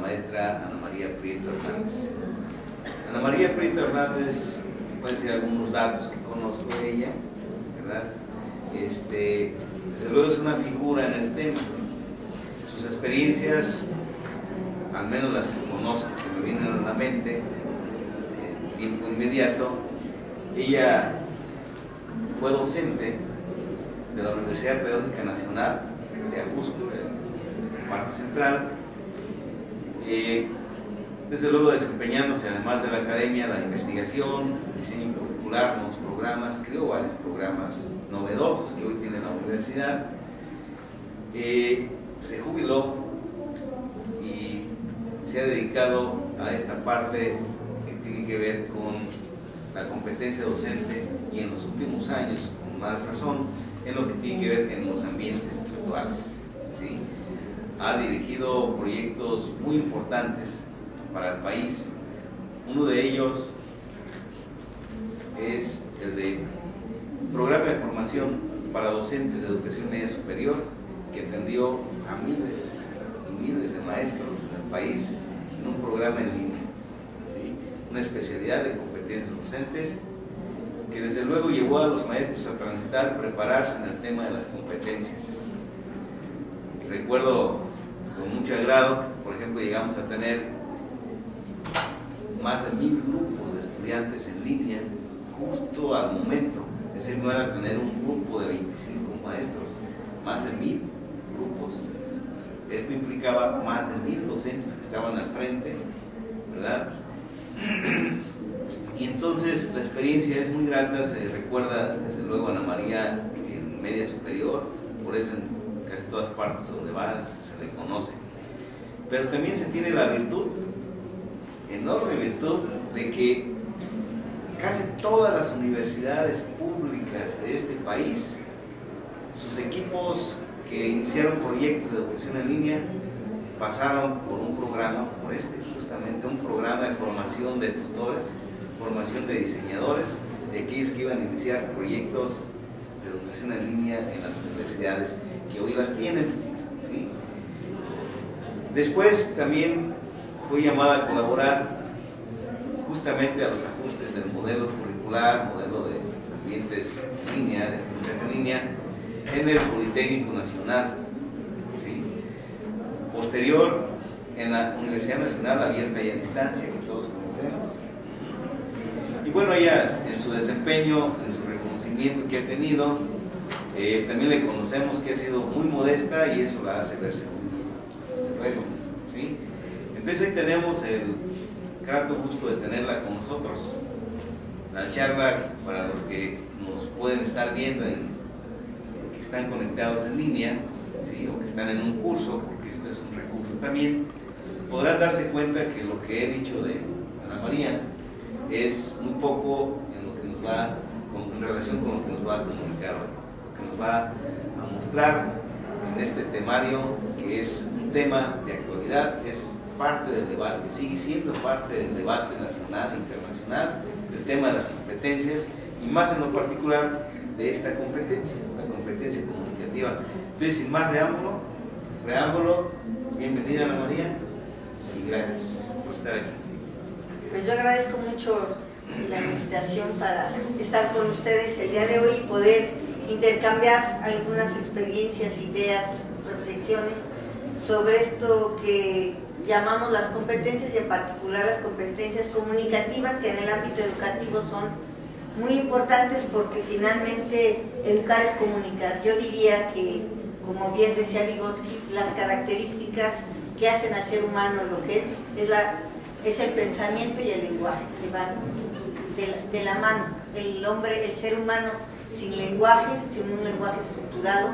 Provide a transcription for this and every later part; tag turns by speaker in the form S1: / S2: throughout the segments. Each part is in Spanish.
S1: maestra Ana María Prieto Hernández. Ana María Prieto Hernández, puede decir algunos datos que conozco de ella, ¿verdad? Desde luego es una figura en el tema. Sus experiencias, al menos las que conozco, que me vienen a la mente en tiempo inmediato, ella fue docente de la Universidad Pedagógica Nacional de Ajusco, de parte central, desde luego desempeñándose además de la academia, la investigación, diseño curricular, nuevos programas, creó varios programas novedosos que hoy tiene la universidad. Se jubiló y se ha dedicado a esta parte que tiene que ver con la competencia docente y en los últimos años, con más razón, en lo que tiene que ver en los ambientes virtuales, ¿sí? Ha dirigido proyectos muy importantes para el país. Uno de ellos es el de programa de formación para docentes de educación media superior, que atendió a miles y miles de maestros en el país en un programa en línea, ¿sí? Una especialidad de competencias docentes que desde luego llevó a los maestros a transitar, prepararse en el tema de las competencias. Recuerdo con mucho agrado que, por ejemplo, llegamos a tener más de 1000 grupos de estudiantes en línea justo al momento. Es decir, no era tener un grupo de 25 maestros, más de 1000 grupos. Esto implicaba más de 1000 docentes que estaban al frente, ¿verdad? Y entonces la experiencia es muy grata. Se recuerda desde luego a Ana María en media superior, por eso en casi todas partes donde va se le conoce. Pero también se tiene la virtud, enorme virtud, de que casi todas las universidades públicas de este país, sus equipos que iniciaron proyectos de educación en línea, pasaron por un programa, justamente un programa de formación de tutores, formación de diseñadores, de aquellos que iban a iniciar proyectos de educación en línea en las universidades que hoy las tienen, ¿sí? Después también fui llamada a colaborar justamente a los ajustes del modelo curricular, modelo de los ambientes en línea, de aprendizaje en línea, en el Politécnico Nacional, ¿sí? Posterior, en la Universidad Nacional Abierta y a Distancia, que todos conocemos. Y bueno, ella en su desempeño, en su reconocimiento que ha tenido, también le conocemos que ha sido muy modesta y eso la hace verse desde luego, ¿sí? Entonces hoy tenemos el grato gusto de tenerla con nosotros. La charla, para los que nos pueden estar viendo, que están conectados en línea, ¿sí? O que están en un curso, porque esto es un recurso también, podrán darse cuenta que lo que he dicho de Ana María es muy poco en lo que nos va, en relación con lo que nos va a comunicar hoy, lo que nos va a mostrar en este temario, que es un tema de actualidad, es parte del debate, sigue siendo parte del debate nacional e internacional, del tema de las competencias, y más en lo particular de esta competencia, la competencia comunicativa. Entonces, sin más preámbulo, bienvenida Ana María, y gracias por estar aquí.
S2: Pues yo agradezco mucho la invitación para estar con ustedes el día de hoy y poder intercambiar algunas experiencias, ideas, reflexiones sobre esto que llamamos las competencias, y en particular las competencias comunicativas, que en el ámbito educativo son muy importantes porque finalmente educar es comunicar. Yo diría que, como bien decía Vygotsky, las características que hacen al ser humano lo que es el pensamiento y el lenguaje, que van de la mano. El ser humano sin lenguaje, sin un lenguaje estructurado,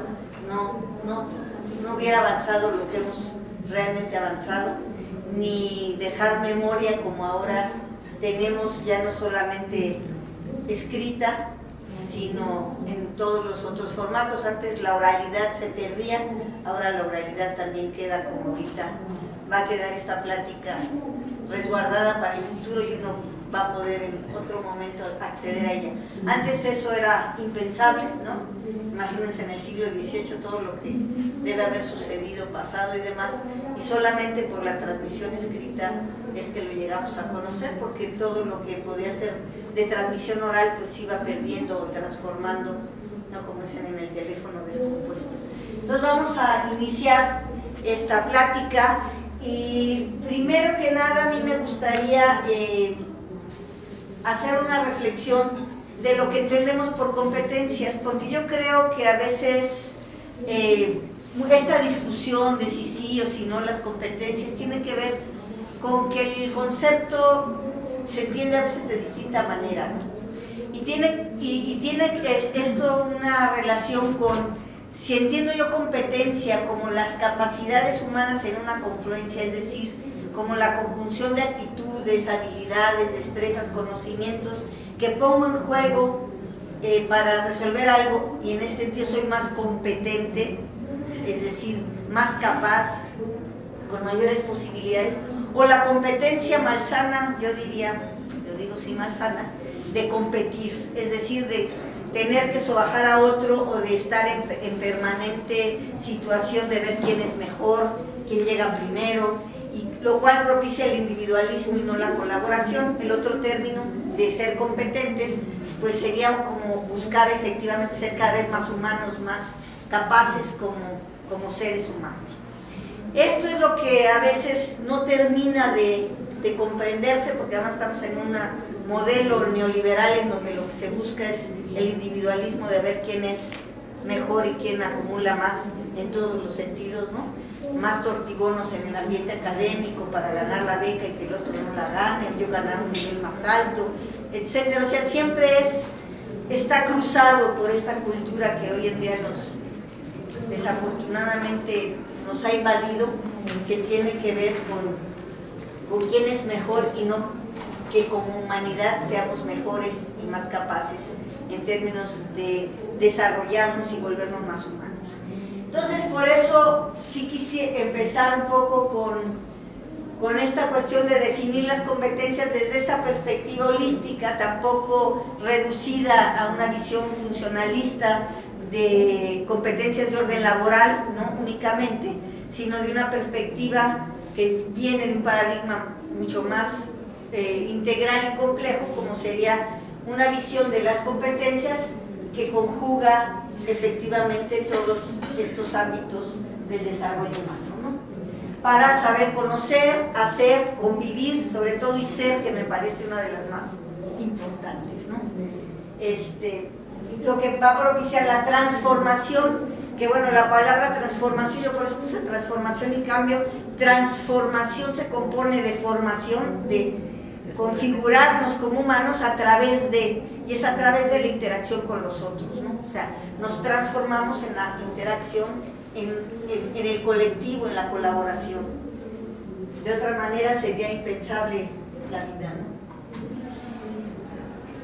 S2: no hubiera avanzado lo que hemos realmente avanzado, ni dejar memoria como ahora tenemos, ya no solamente escrita, sino en todos los otros formatos. Antes la oralidad se perdía, ahora la oralidad también queda, como ahorita va a quedar esta plática resguardada para el futuro, y uno va a poder en otro momento acceder a ella. Antes eso era impensable, ¿no? Imagínense en el siglo XVIII todo lo que debe haber sucedido, pasado y demás, y solamente por la transmisión escrita es que lo llegamos a conocer, porque todo lo que podía ser de transmisión oral pues iba perdiendo o transformando, ¿no? Como dicen en el teléfono descompuesto. Entonces vamos a iniciar esta plática y primero que nada a mí me gustaría hacer una reflexión de lo que entendemos por competencias, porque yo creo que a veces esta discusión de si sí o si no las competencias tiene que ver con que el concepto se entiende a veces de distinta manera, ¿no? Y tiene esto una relación con, si entiendo yo competencia como las capacidades humanas en una confluencia, es decir, como la conjunción de actitudes, habilidades, destrezas, conocimientos que pongo en juego para resolver algo, y en ese sentido soy más competente, es decir, más capaz, con mayores posibilidades, o la competencia malsana, yo digo sí malsana, de competir, es decir, de tener que sobajar a otro o de estar en permanente situación de ver quién es mejor, quién llega primero, y lo cual propicia el individualismo y no la colaboración. El otro término de ser competentes pues sería como buscar efectivamente ser cada vez más humanos, más capaces como seres humanos. Esto es lo que a veces no termina de comprenderse, porque además estamos en un modelo neoliberal en donde lo que se busca es el individualismo de ver quién es mejor y quién acumula más en todos los sentidos, ¿no? Más tortigonos en el ambiente académico para ganar la beca y que el otro no la gane, yo ganar un nivel más alto, etcétera. O sea, siempre está cruzado por esta cultura que hoy en día desafortunadamente nos ha invadido, que tiene que ver con quién es mejor y no que como humanidad seamos mejores y más capaces en términos de desarrollarnos y volvernos más humanos. Entonces, por eso sí quise empezar un poco con esta cuestión de definir las competencias desde esta perspectiva holística, tampoco reducida a una visión funcionalista de competencias de orden laboral, no únicamente, sino de una perspectiva que viene de un paradigma mucho más integral y complejo, como sería una visión de las competencias que conjuga efectivamente todos estos ámbitos del desarrollo humano, ¿no? Para saber conocer, hacer, convivir, sobre todo, y ser, que me parece una de las más importantes, ¿no? Lo que va a propiciar la transformación, que bueno, la palabra transformación, yo por eso puse transformación y cambio. Transformación se compone de formación, de configurarnos como humanos a través de, y es a través de la interacción con los otros, ¿no? O sea, nos transformamos en la interacción, en el colectivo, en la colaboración. De otra manera sería impensable la vida, ¿no?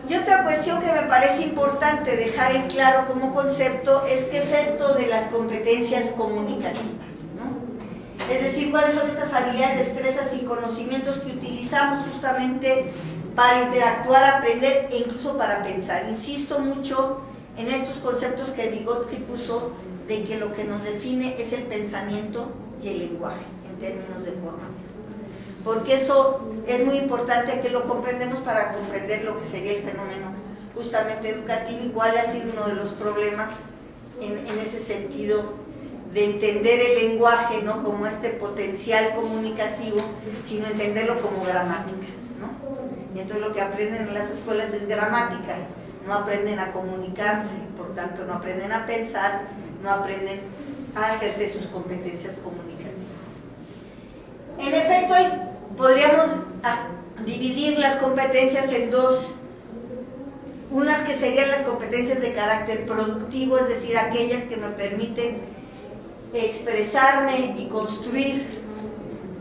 S2: Y otra cuestión que me parece importante dejar en claro como concepto es qué es esto de las competencias comunicativas, ¿no? Es decir, cuáles son estas habilidades, destrezas y conocimientos que utilizamos justamente para interactuar, aprender e incluso para pensar. Insisto mucho en estos conceptos que Vygotsky puso de que lo que nos define es el pensamiento y el lenguaje en términos de formación. Porque eso es muy importante que lo comprendemos para comprender lo que sería el fenómeno justamente educativo, y cuál ha sido uno de los problemas en ese sentido de entender el lenguaje, ¿no?, como este potencial comunicativo, sino entenderlo como gramática, ¿no? Y entonces lo que aprenden en las escuelas es gramática, no aprenden a comunicarse, por tanto no aprenden a pensar, no aprenden a ejercer sus competencias comunicativas. En efecto, podríamos dividir las competencias en dos, unas que serían las competencias de carácter productivo, es decir, aquellas que me permiten expresarme y construir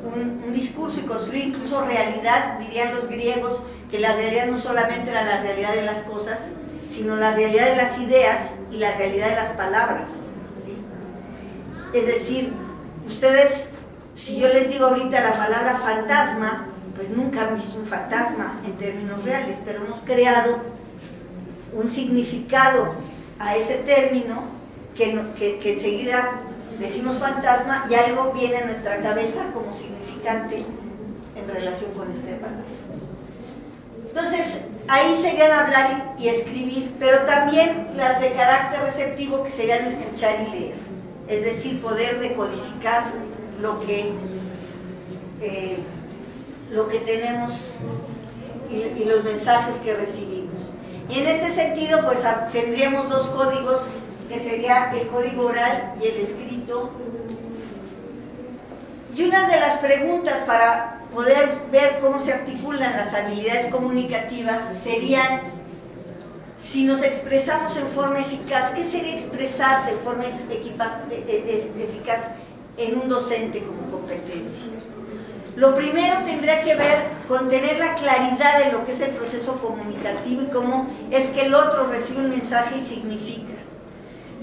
S2: un discurso y construir incluso realidad. Dirían los griegos que la realidad no solamente era la realidad de las cosas, sino la realidad de las ideas y la realidad de las palabras, ¿sí? Es decir, ustedes, si yo les digo ahorita la palabra fantasma, pues nunca han visto un fantasma en términos reales, pero hemos creado un significado a ese término que enseguida decimos fantasma y algo viene a nuestra cabeza como significante en relación con este valor. Entonces, ahí serían hablar y escribir, pero también las de carácter receptivo, que serían escuchar y leer, es decir, poder decodificar lo que tenemos y los mensajes que recibimos. Y en este sentido, pues tendríamos dos códigos, que sería el código oral y el escrito. Y una de las preguntas para poder ver cómo se articulan las habilidades comunicativas serían: si nos expresamos en forma eficaz, ¿qué sería expresarse en forma eficaz en un docente como competencia? Lo primero tendría que ver con tener la claridad de lo que es el proceso comunicativo y cómo es que el otro recibe un mensaje y significa.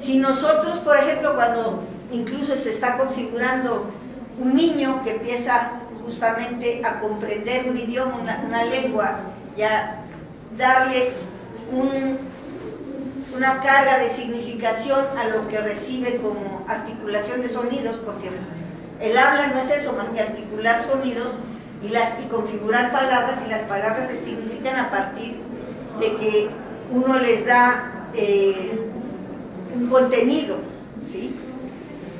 S2: Si nosotros, por ejemplo, cuando incluso se está configurando un niño que empieza justamente a comprender un idioma, una lengua, y a darle una carga de significación a lo que recibe como articulación de sonidos, porque el habla no es eso más que articular sonidos y configurar palabras, y las palabras se significan a partir de que uno les da un contenido, ¿sí?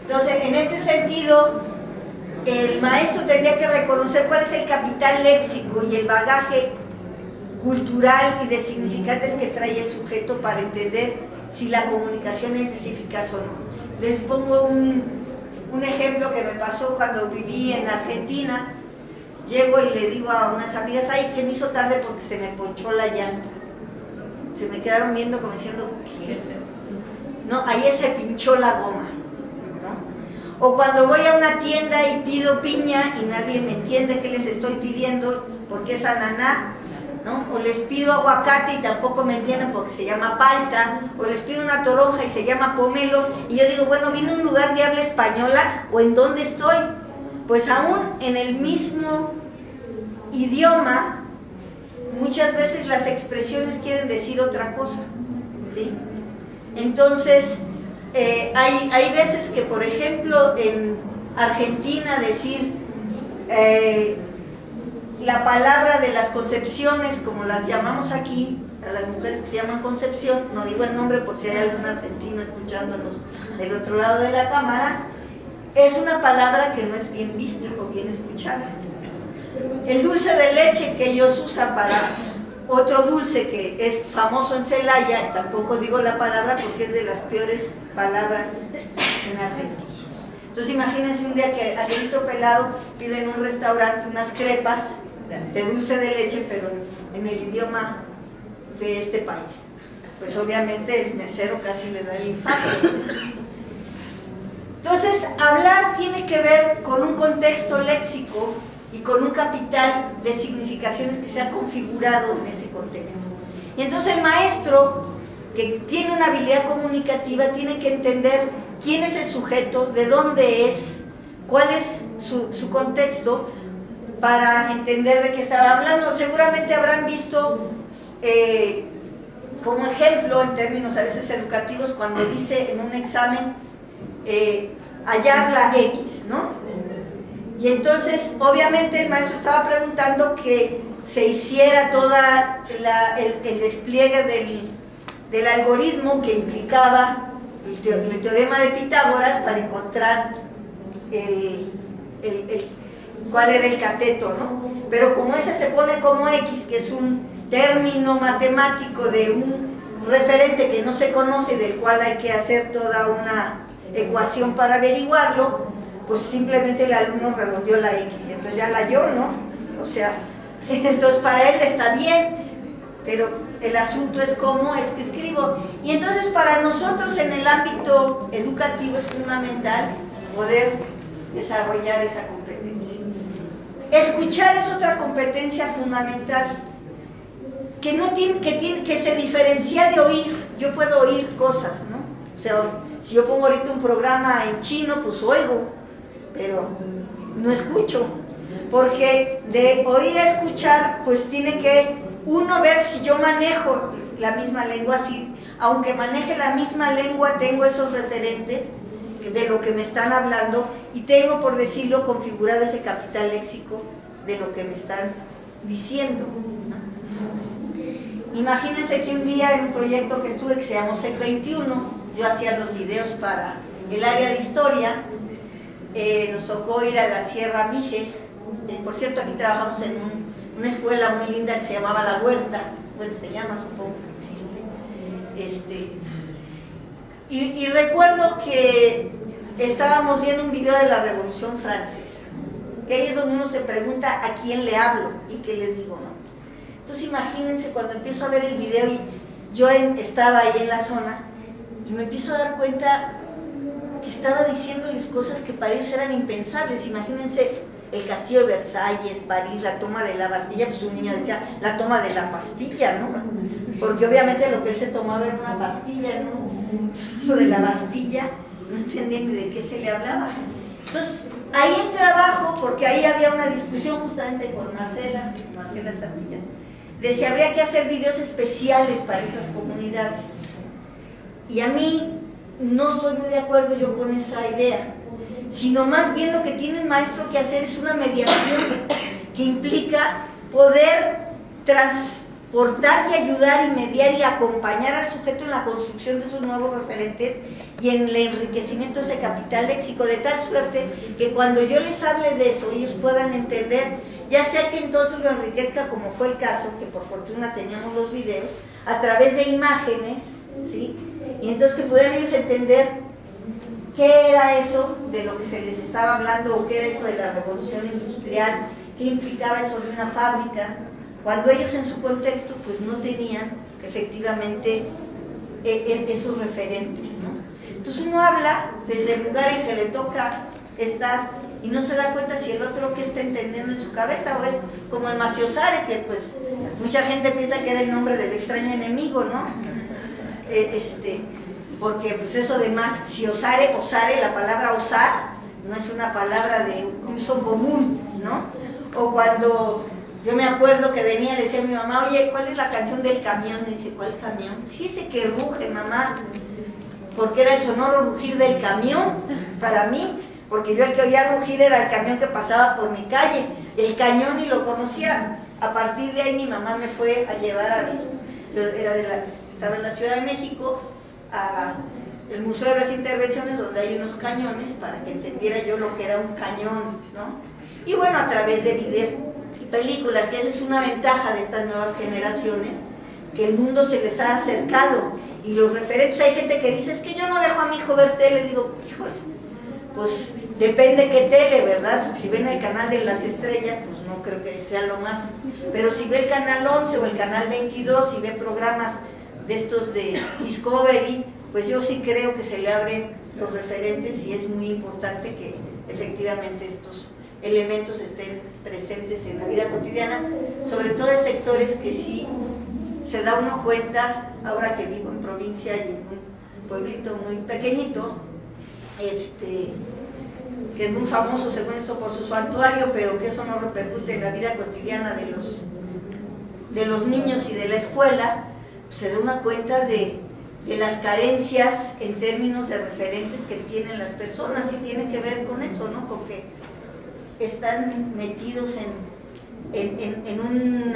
S2: Entonces, en este sentido, el maestro tendría que reconocer cuál es el capital léxico y el bagaje cultural y de significantes que trae el sujeto para entender si la comunicación es eficaz o no. Les pongo un ejemplo que me pasó cuando viví en Argentina. Llego y le digo a unas amigas: ay, se me hizo tarde porque se me ponchó la llanta. Se me quedaron viendo como diciendo: ¿qué es eso? No, ahí se pinchó la goma, ¿no? O cuando voy a una tienda y pido piña y nadie me entiende qué les estoy pidiendo porque es ananá, ¿no? O les pido aguacate y tampoco me entienden porque se llama palta, o les pido una toronja y se llama pomelo, y yo digo: bueno, ¿vine a un lugar de habla española o en dónde estoy? Pues aún en el mismo idioma, muchas veces las expresiones quieren decir otra cosa, ¿sí? Entonces, hay veces que, por ejemplo, en Argentina decir la palabra de las concepciones, como las llamamos aquí, a las mujeres que se llaman Concepción, no digo el nombre por si hay algún argentino escuchándonos del otro lado de la cámara, es una palabra que no es bien vista o bien escuchada. El dulce de leche que ellos usan para otro dulce que es famoso en Celaya, tampoco digo la palabra porque es de las peores palabras en Argentina. Entonces imagínense un día que a grito pelado piden en un restaurante unas crepas de dulce de leche, pero en el idioma de este país. Pues obviamente el mesero casi le da el infarto. Entonces, hablar tiene que ver con un contexto léxico y con un capital de significaciones que se ha configurado en ese contexto. Y entonces el maestro, que tiene una habilidad comunicativa, tiene que entender quién es el sujeto, de dónde es, cuál es su contexto, para entender de qué estaba hablando. Seguramente habrán visto como ejemplo, en términos a veces educativos, cuando dice en un examen hallar la X, ¿no? Y entonces, obviamente, el maestro estaba preguntando que se hiciera toda el despliegue del algoritmo que implicaba el teorema de Pitágoras para encontrar cuál era el cateto, ¿no? Pero como ese se pone como X, que es un término matemático de un referente que no se conoce, del cual hay que hacer toda una ecuación para averiguarlo, pues simplemente el alumno redondeó la X, entonces ya la halló, ¿no? O sea, entonces para él está bien, pero el asunto es cómo es que escribo. Y entonces para nosotros en el ámbito educativo es fundamental poder desarrollar esa competencia. Escuchar es otra competencia fundamental que se diferencia de oír. Yo puedo oír cosas, ¿no? O sea, si yo pongo ahorita un programa en chino, pues oigo, pero no escucho. porque de oír a escuchar, pues tiene que uno ver si yo manejo la misma lengua, si aunque maneje la misma lengua, tengo esos referentes de lo que me están hablando y tengo, por decirlo, configurado ese capital léxico de lo que me están diciendo, ¿no? Imagínense que un día en un proyecto que estuve que se llamó SEC 21, yo hacía los videos para el área de historia, nos tocó ir a la Sierra Mije, por cierto aquí trabajamos en una escuela muy linda que se llamaba La Huerta, bueno se llama, supongo que existe, y recuerdo que estábamos viendo un video de la Revolución Francesa, que ahí es donde uno se pregunta a quién le hablo y qué le digo, ¿no? Entonces imagínense cuando empiezo a ver el video y yo estaba ahí en la zona y me empiezo a dar cuenta que estaba diciéndoles cosas que para ellos eran impensables. Imagínense el castillo de Versalles, París, la toma de la Bastilla, pues un niño decía la toma de la pastilla, ¿no? Porque obviamente lo que él se tomaba era una pastilla, ¿no? Eso de la Bastilla, no entendía ni de qué se le hablaba. Entonces, ahí el trabajo, porque ahí había una discusión justamente con Marcela Santilla, de si habría que hacer videos especiales para estas comunidades. Y a mí no estoy muy de acuerdo yo con esa idea, sino más bien lo que tiene el maestro que hacer es una mediación que implica poder transportar y ayudar y mediar y acompañar al sujeto en la construcción de esos nuevos referentes y en el enriquecimiento de ese capital léxico, de tal suerte que cuando yo les hable de eso ellos puedan entender, ya sea que entonces lo enriquezca, como fue el caso, que por fortuna teníamos los videos, a través de imágenes, ¿sí? Y entonces que pudieran ellos entender qué era eso de lo que se les estaba hablando, o qué era eso de la revolución industrial, qué implicaba eso de una fábrica, cuando ellos en su contexto pues no tenían efectivamente esos referentes, ¿no? Entonces uno habla desde el lugar en que le toca estar y no se da cuenta si el otro que está entendiendo en su cabeza, o es como el Maciosare, que pues mucha gente piensa que era el nombre del extraño enemigo, ¿no? Porque pues eso de Maciosare, osare, la palabra osar no es una palabra de uso común, ¿no? O cuando yo me acuerdo que venía, le decía a mi mamá, oye, ¿cuál es la canción del camión? Me dice, ¿cuál camión? Sí, ese que ruge, mamá, porque era el sonoro rugir del camión para mí, porque yo el que oía rugir era el camión que pasaba por mi calle, el cañón ni lo conocía. A partir de ahí mi mamá me fue a llevar estaba en la Ciudad de México, al Museo de las Intervenciones, donde hay unos cañones, para que entendiera yo lo que era un cañón, ¿no? Y bueno, a través de videos y películas, que esa es una ventaja de estas nuevas generaciones, que el mundo se les ha acercado, y los referentes, hay gente que dice, es que yo no dejo a mi hijo ver tele, digo, híjole, pues depende qué tele, ¿verdad? Porque si ven el canal de las estrellas, pues no creo que sea lo más, pero si ve el canal 11 o el canal 22, si ve programas de estos de Discovery, pues yo sí creo que se le abren los referentes y es muy importante que efectivamente estos elementos estén presentes en la vida cotidiana, sobre todo en sectores que sí se da uno cuenta, ahora que vivo en provincia y en un pueblito muy pequeñito, que es muy famoso según esto por su santuario, pero que eso no repercute en la vida cotidiana de los niños y de la escuela, pues se da una cuenta de las carencias en términos de referentes que tienen las personas, y tiene que ver con eso, ¿no? Porque están metidos en un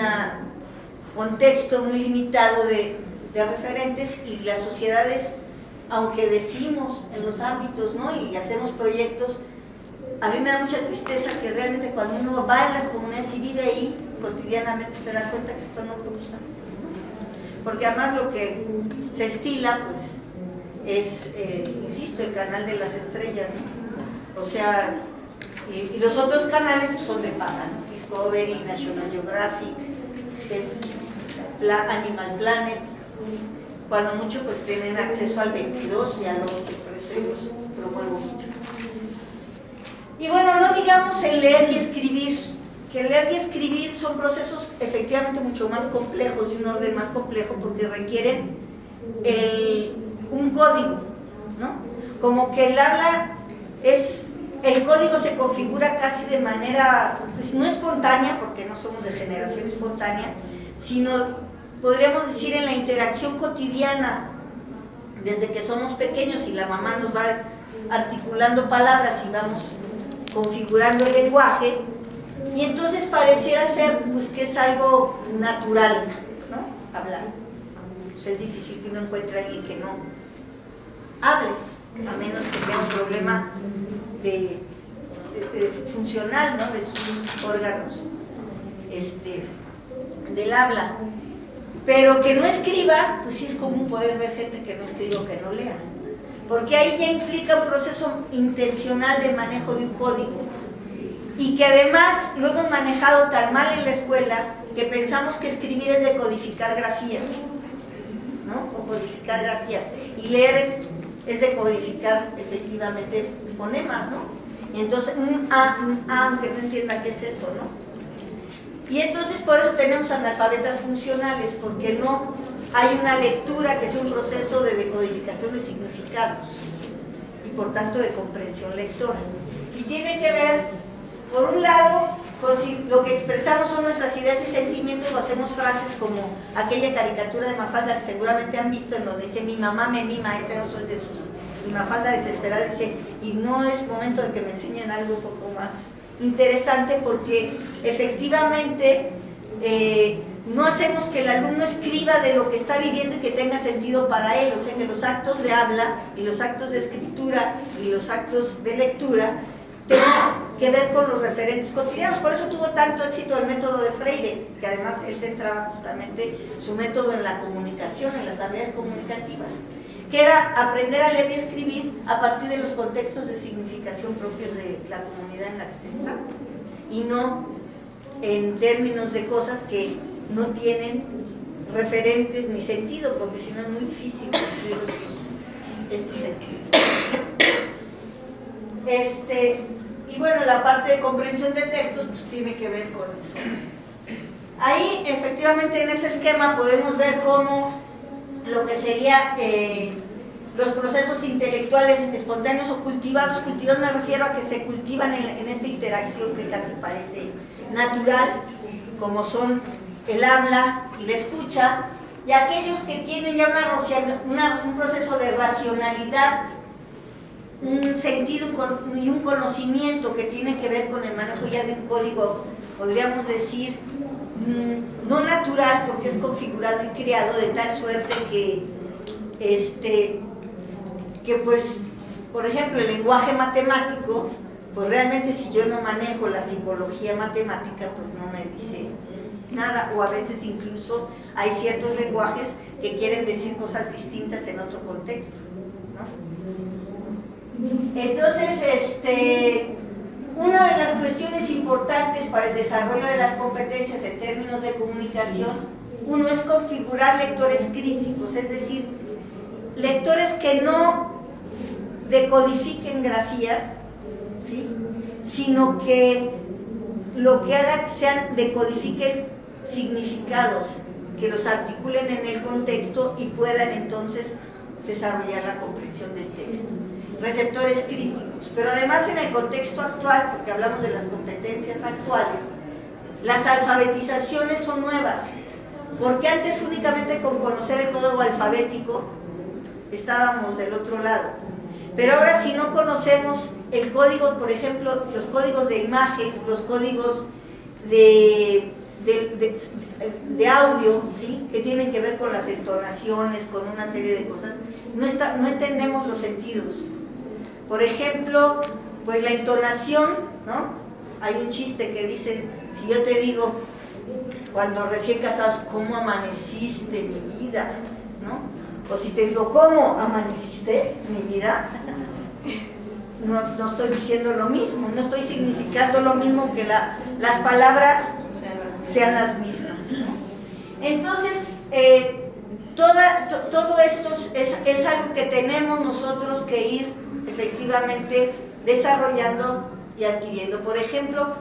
S2: contexto muy limitado de referentes, y las sociedades, aunque decimos en los ámbitos, ¿no? Y hacemos proyectos, a mí me da mucha tristeza que realmente cuando uno va a las comunidades y vive ahí, cotidianamente se da cuenta que esto no cruza. Porque además lo que se estila, pues, es, insisto, el canal de las estrellas, ¿no? O sea, y los otros canales pues, son de paga, ¿no? Discovery, National Geographic, Animal Planet, cuando mucho pues tienen acceso al 22 y al 11, por eso yo los promuevo mucho. Y bueno, no digamos el leer y escribir, que el leer y escribir son procesos efectivamente mucho más complejos, de un orden más complejo, porque requieren un código, ¿no? Como que el habla es el código se configura casi de manera, pues no espontánea, porque no somos de generación espontánea, sino podríamos decir en la interacción cotidiana, desde que somos pequeños y la mamá nos va articulando palabras y vamos configurando el lenguaje, y entonces pareciera ser pues que es algo natural, ¿no? Hablar. Pues es difícil que uno encuentre a alguien que no hable, a menos que tenga un problema de funcional, ¿no? De sus órganos del habla. Pero que no escriba, pues sí es común poder ver gente que no escriba o que no lea, porque ahí ya implica un proceso intencional de manejo de un código, y que además lo hemos manejado tan mal en la escuela que pensamos que escribir es decodificar grafías, ¿no? O codificar grafías, y leer es decodificar efectivamente fonemas, ¿no? Y entonces un A, aunque no entienda qué es eso, ¿no? Y entonces por eso tenemos analfabetas funcionales, porque no hay una lectura que sea un proceso de decodificación de significados y por tanto de comprensión lectora. Y tiene que ver, por un lado, con si lo que expresamos son nuestras ideas y sentimientos, o hacemos frases como aquella caricatura de Mafalda que seguramente han visto, en donde dice: mi mamá me mima, ese oso es de sus. Y Mafalda desesperada dice: y no es momento de que me enseñen algo un poco más interesante, porque efectivamente no hacemos que el alumno escriba de lo que está viviendo y que tenga sentido para él, o sea que los actos de habla y los actos de escritura y los actos de lectura tengan que ver con los referentes cotidianos. Por eso tuvo tanto éxito el método de Freire, que además él centraba justamente su método en la comunicación, en las habilidades comunicativas, que era aprender a leer y escribir a partir de los contextos de significación propios de la comunidad en la que se está, y no en términos de cosas que no tienen referentes ni sentido, porque si no es muy difícil construir estos sentidos. Y bueno, la parte de comprensión de textos pues tiene que ver con eso. Ahí efectivamente en ese esquema podemos ver cómo lo que sería los procesos intelectuales espontáneos o cultivados me refiero a que se cultivan en esta interacción que casi parece natural, como son el habla y la escucha, y aquellos que tienen ya un proceso de racionalidad, un sentido y un conocimiento que tiene que ver con el manejo ya de un código, podríamos decir, no natural, porque es configurado y creado de tal suerte que pues, por ejemplo, el lenguaje matemático, pues realmente si yo no manejo la simbología matemática, pues no me dice nada, o a veces incluso hay ciertos lenguajes que quieren decir cosas distintas en otro contexto, ¿no? Entonces, una de las cuestiones importantes para el desarrollo de las competencias en términos de comunicación, uno es configurar lectores críticos, es decir, lectores que no decodifiquen grafías, ¿sí?, sino que lo que hagan sean decodifiquen significados, que los articulen en el contexto y puedan entonces desarrollar la comprensión del texto. Receptores críticos, pero además en el contexto actual, porque hablamos de las competencias actuales, las alfabetizaciones son nuevas, porque antes únicamente con conocer el código alfabético estábamos del otro lado, pero ahora si no conocemos el código, por ejemplo, los códigos de imagen, los códigos de audio, ¿sí?, que tienen que ver con las entonaciones, con una serie de cosas, no entendemos los sentidos. Por ejemplo, pues la entonación, ¿no? Hay un chiste que dice, si yo te digo, cuando recién casados, ¿cómo amaneciste, mi vida?, ¿no? O si te digo, ¿cómo amaneciste, mi vida?, no estoy diciendo lo mismo, no estoy significando lo mismo, que las palabras sean las mismas, ¿no? Entonces, todo esto es algo que tenemos nosotros que ir efectivamente desarrollando y adquiriendo. Por ejemplo,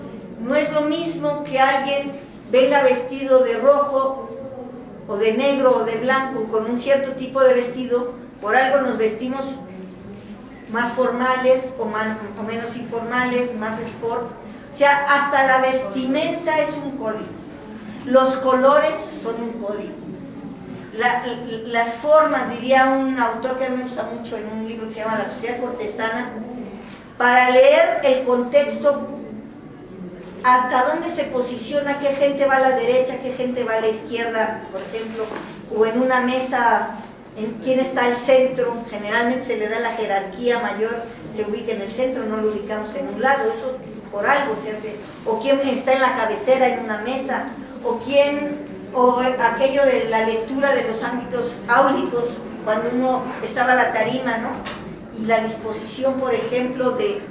S2: no es lo mismo que alguien venga vestido de rojo o de negro o de blanco con un cierto tipo de vestido, por algo nos vestimos más formales o menos informales, más sport. O sea, hasta la vestimenta es un código. Los colores son un código. Las formas, diría un autor que a mí me gusta mucho en un libro que se llama La Sociedad Cortesana, para leer el contexto, hasta dónde se posiciona, qué gente va a la derecha, qué gente va a la izquierda, por ejemplo, o en una mesa, en quién está al centro. Generalmente se le da la jerarquía mayor, se ubica en el centro, no lo ubicamos en un lado, eso por algo se hace, o quién está en la cabecera en una mesa, o aquello de la lectura de los ámbitos áulicos, cuando uno estaba a la tarima, ¿no? Y la disposición, por ejemplo, de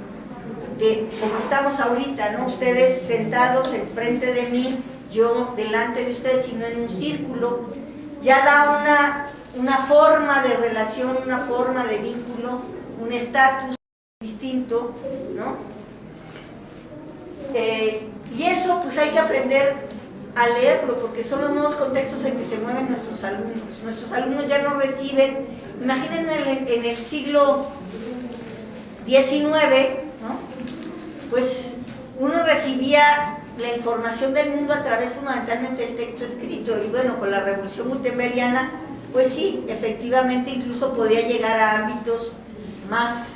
S2: como estamos ahorita, ¿no? Ustedes sentados enfrente de mí, yo delante de ustedes, sino en un círculo, ya da una forma de relación, una forma de vínculo, un estatus distinto, ¿no? Y eso pues hay que aprender a leerlo, porque son los nuevos contextos en que se mueven nuestros alumnos. Nuestros alumnos ya no reciben, imaginen en el siglo XIX, ¿no? Pues uno recibía la información del mundo a través fundamentalmente del texto escrito, y bueno, con la Revolución Gutenbergiana, pues sí, efectivamente incluso podía llegar a ámbitos más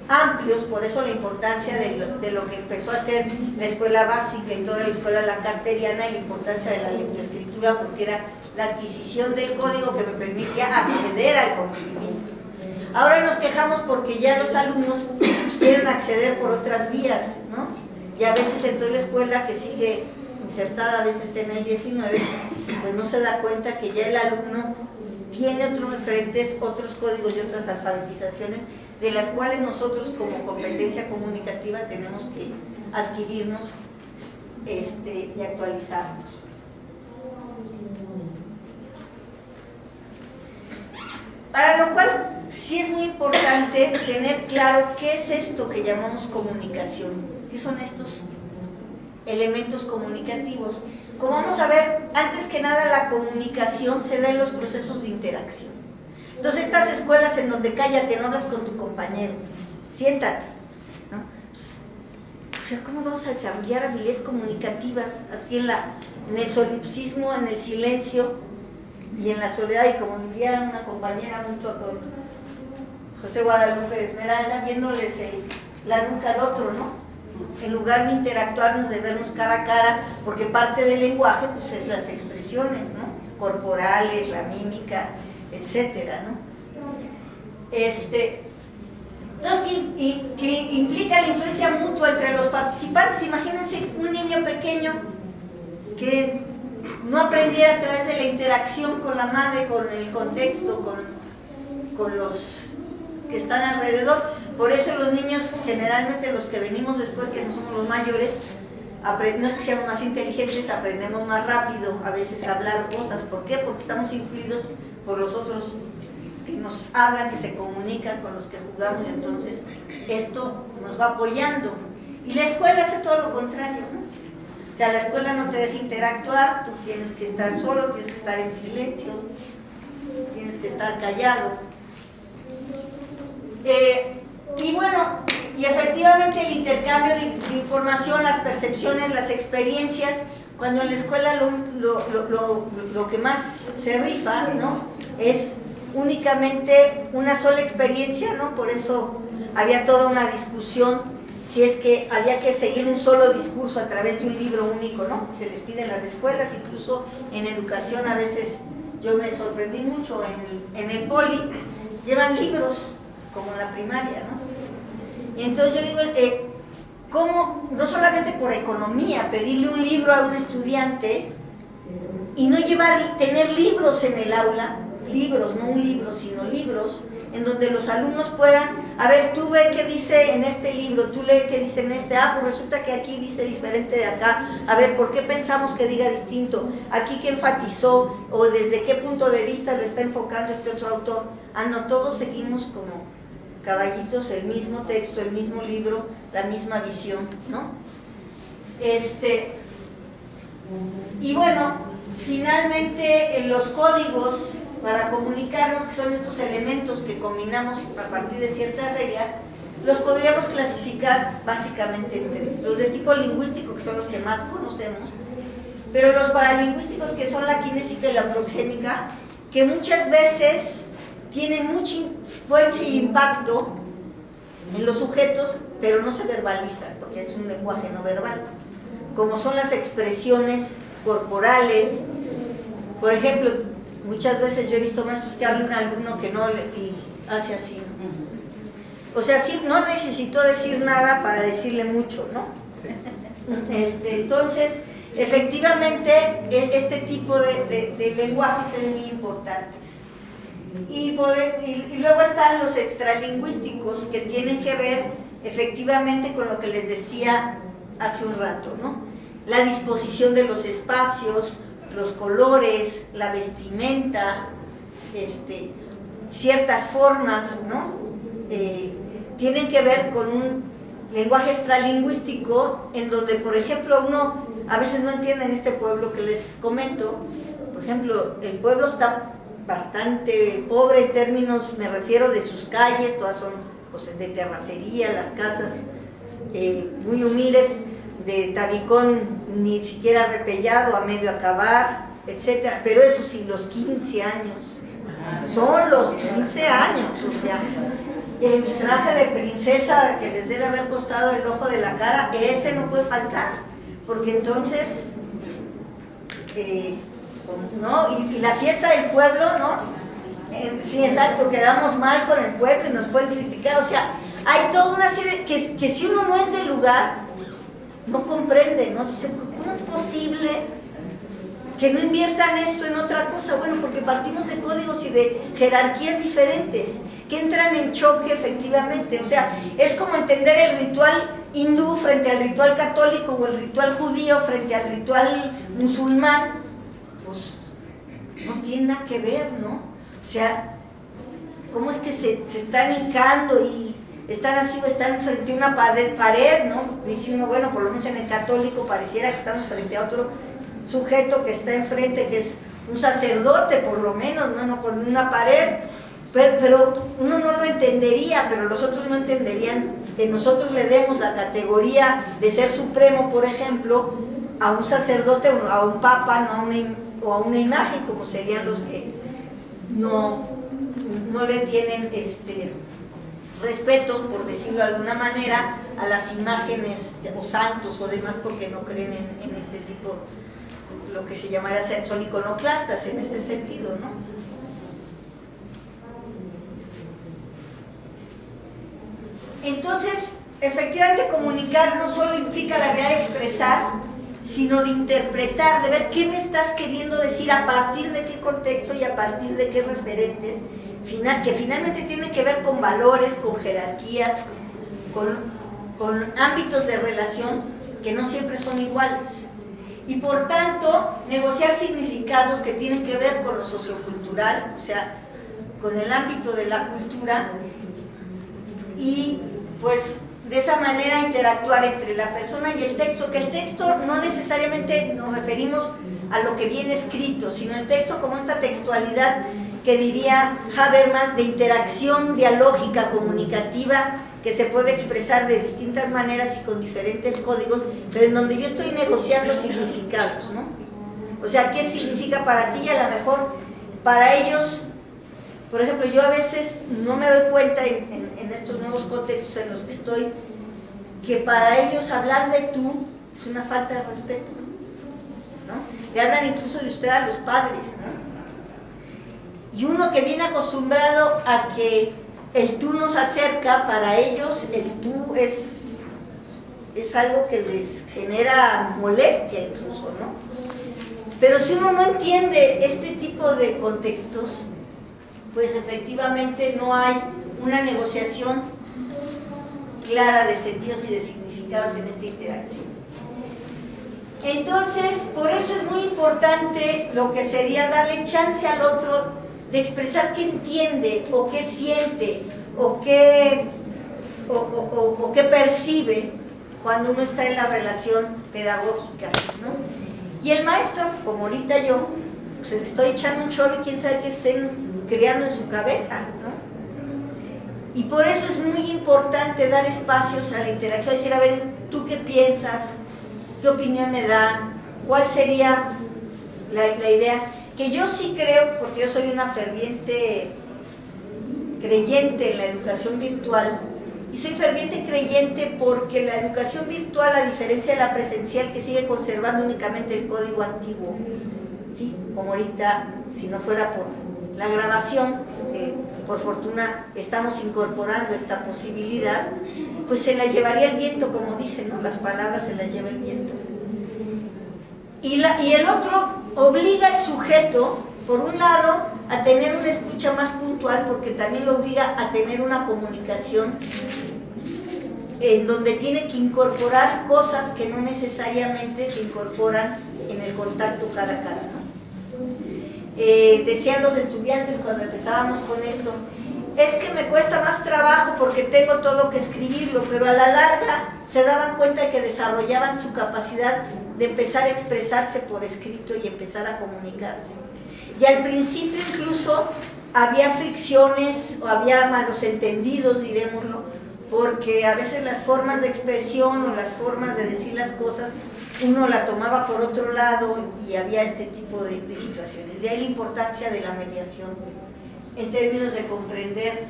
S2: amplios. Por eso la importancia de lo que empezó a hacer la escuela básica y toda la escuela lancasteriana, y la importancia de la lectoescritura, porque era la adquisición del código que me permitía acceder al conocimiento. Ahora nos quejamos porque ya los alumnos quieren acceder por otras vías, ¿no? Y a veces entonces la escuela, que sigue insertada a veces en el 19, pues no se da cuenta que ya el alumno tiene otros referentes, otros códigos y otras alfabetizaciones, de las cuales nosotros como competencia comunicativa tenemos que adquirirnos y actualizarnos. Para lo cual sí es muy importante tener claro qué es esto que llamamos comunicación, qué son estos elementos comunicativos. Como vamos a ver, antes que nada la comunicación se da en los procesos de interacción. Entonces estas escuelas en donde cállate, no hablas con tu compañero, siéntate, ¿no? O sea, ¿cómo vamos a desarrollar habilidades comunicativas así en el solipsismo, en el silencio y en la soledad? Y como diría una compañera junto con José Guadalupe Esmeralda, viéndoles la nuca al otro, ¿no? En lugar de interactuarnos, de vernos cara a cara, porque parte del lenguaje pues es las expresiones, ¿no? Corporales, la mímica, etcétera, ¿no? Entonces, que implica la influencia mutua entre los participantes. Imagínense un niño pequeño que no aprendiera a través de la interacción con la madre, con el contexto, con los que están alrededor. Por eso los niños, generalmente los que venimos después, que no somos los mayores, no es que seamos más inteligentes, aprendemos más rápido a veces a hablar cosas. ¿Por qué? Porque estamos influidos por los otros que nos hablan, que se comunican, con los que jugamos, y entonces esto nos va apoyando. Y la escuela hace todo lo contrario, ¿no? O sea, la escuela no te deja interactuar, tú tienes que estar solo, tienes que estar en silencio, tienes que estar callado. Y bueno, y efectivamente el intercambio de información, las percepciones, las experiencias, cuando en la escuela lo que más se rifa, ¿no? Es únicamente una sola experiencia, ¿no? Por eso había toda una discusión si es que había que seguir un solo discurso a través de un libro único, ¿no? Se les pide en las escuelas, incluso en educación a veces yo me sorprendí mucho, en el poli llevan libros como en la primaria, ¿no? Y entonces yo digo, ¿cómo, no solamente por economía, pedirle un libro a un estudiante y no tener libros en el aula, libros, no un libro, sino libros, en donde los alumnos puedan, a ver, tú ve qué dice en este libro, tú lee qué dice en este, pues resulta que aquí dice diferente de acá, a ver, ¿por qué pensamos que diga distinto? Aquí qué enfatizó, o desde qué punto de vista lo está enfocando este otro autor. No, todos seguimos como caballitos, el mismo texto, el mismo libro, la misma visión, ¿no? Y bueno, finalmente los códigos para comunicarnos, que son estos elementos que combinamos a partir de ciertas reglas, los podríamos clasificar básicamente en tres. Los de tipo lingüístico, que son los que más conocemos, pero los paralingüísticos, que son la kinésica y la proxémica, que muchas veces tienen mucha influencia e impacto en los sujetos, pero no se verbalizan, porque es un lenguaje no verbal, como son las expresiones corporales. Por ejemplo, muchas veces yo he visto maestros que hablan a un alumno que no le y hace así, ¿no? O sea, sí, no necesitó decir nada para decirle mucho, ¿no? Entonces, efectivamente, este tipo de lenguajes son muy importantes. Y luego están los extralingüísticos, que tienen que ver efectivamente con lo que les decía hace un rato, ¿no? La disposición de los espacios, los colores, la vestimenta, ciertas formas, ¿no? Tienen que ver con un lenguaje extralingüístico en donde, por ejemplo, uno a veces no entiende en este pueblo que les comento. Por ejemplo, el pueblo está bastante pobre en términos, me refiero, de sus calles, todas son pues, de terracería, las casas muy humildes, de tabicón ni siquiera repellado, a medio acabar, etcétera. Pero eso sí, los 15 años, son los 15 años, o sea, el traje de princesa que les debe haber costado el ojo de la cara, ese no puede faltar, porque entonces, ¿no? Y la fiesta del pueblo, ¿no? Sí, exacto, quedamos mal con el pueblo y nos pueden criticar, o sea, hay toda una serie que si uno no es del lugar, no comprende, ¿no? Dice, ¿cómo es posible que no inviertan esto en otra cosa? Bueno, porque partimos de códigos y de jerarquías diferentes que entran en choque efectivamente. O sea, es como entender el ritual hindú frente al ritual católico o el ritual judío frente al ritual musulmán. Pues no tiene nada que ver, ¿no? O sea, ¿cómo es que se están hincando y están así o están frente a una pared, ¿no? Dice uno, bueno, por lo menos en el católico pareciera que estamos frente a otro sujeto que está enfrente, que es un sacerdote por lo menos, ¿no? Con una pared, pero uno no lo entendería, pero los otros no entenderían que nosotros le demos la categoría de ser supremo, por ejemplo, a un sacerdote, a un papa, ¿no? O a una imagen, como serían los que no le tienen respeto, por decirlo de alguna manera, a las imágenes o santos o demás, porque no creen en este tipo, lo que se llamaría son iconoclastas en este sentido, ¿no? Entonces, efectivamente, comunicar no solo implica la habilidad de expresar, sino de interpretar, de ver qué me estás queriendo decir, a partir de qué contexto y a partir de qué referentes, que finalmente tienen que ver con valores, con jerarquías, con ámbitos de relación que no siempre son iguales. Y por tanto, negociar significados que tienen que ver con lo sociocultural, o sea, con el ámbito de la cultura, y pues de esa manera interactuar entre la persona y el texto, que el texto no necesariamente nos referimos a lo que viene escrito, sino el texto como esta textualidad que diría Habermas, de interacción dialógica, comunicativa, que se puede expresar de distintas maneras y con diferentes códigos, pero en donde yo estoy negociando significados, ¿no? O sea, ¿qué significa para ti? Y a lo mejor para ellos, por ejemplo, yo a veces no me doy cuenta en estos nuevos contextos en los que estoy, que para ellos hablar de tú es una falta de respeto, ¿no? Le hablan incluso de usted a los padres, ¿no? Y uno que viene acostumbrado a que el tú nos acerca, para ellos el tú es algo que les genera molestia incluso, ¿no? Pero si uno no entiende este tipo de contextos, pues efectivamente no hay una negociación clara de sentidos y de significados en esta interacción. Entonces, por eso es muy importante lo que sería darle chance al otro de expresar qué entiende o qué siente o qué percibe cuando uno está en la relación pedagógica, ¿no? Y el maestro, como ahorita yo, pues se le estoy echando un chorro y quién sabe qué estén creando en su cabeza, ¿no? Y por eso es muy importante dar espacios a la interacción, decir, a ver, ¿tú qué piensas? ¿Qué opinión me dan? ¿Cuál sería la idea? Que yo sí creo, porque yo soy una ferviente creyente en la educación virtual, y soy ferviente creyente porque la educación virtual, a diferencia de la presencial, que sigue conservando únicamente el código antiguo, ¿sí? Como ahorita, si no fuera por la grabación, por fortuna estamos incorporando esta posibilidad, pues se la llevaría el viento, como dicen, ¿no? Las palabras se las lleva el viento. Y el otro obliga al sujeto, por un lado, a tener una escucha más puntual, porque también lo obliga a tener una comunicación en donde tiene que incorporar cosas que no necesariamente se incorporan en el contacto cara a cara, ¿no? Decían los estudiantes cuando empezábamos con esto, es que me cuesta más trabajo porque tengo todo que escribirlo, pero a la larga se daban cuenta de que desarrollaban su capacidad de empezar a expresarse por escrito y empezar a comunicarse. Y al principio incluso había fricciones o había malos entendidos, dirémoslo, porque a veces las formas de expresión o las formas de decir las cosas uno la tomaba por otro lado y había este tipo de situaciones. De ahí la importancia de la mediación en términos de comprender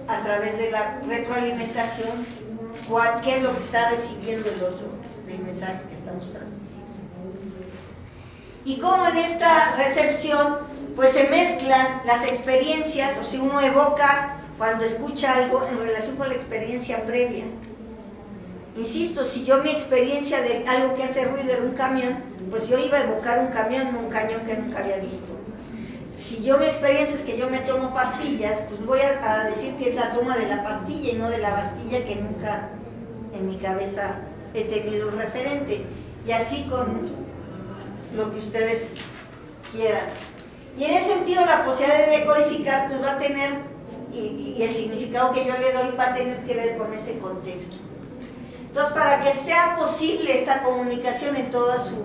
S2: a través de la retroalimentación qué es lo que está recibiendo el otro del mensaje que estamos transmitiendo. Y cómo en esta recepción pues se mezclan las experiencias, o si uno evoca cuando escucha algo en relación con la experiencia previa. Insisto, si yo mi experiencia de algo que hace ruido era un camión, pues yo iba a evocar un camión, no un cañón que nunca había visto. Si yo mi experiencia es que yo me tomo pastillas, pues voy a decir que es la toma de la pastilla y no de la pastilla, que nunca en mi cabeza he tenido un referente. Y así con lo que ustedes quieran. Y en ese sentido la posibilidad de decodificar pues va a tener, y el significado que yo le doy va a tener que ver con ese contexto. Entonces, para que sea posible esta comunicación en toda su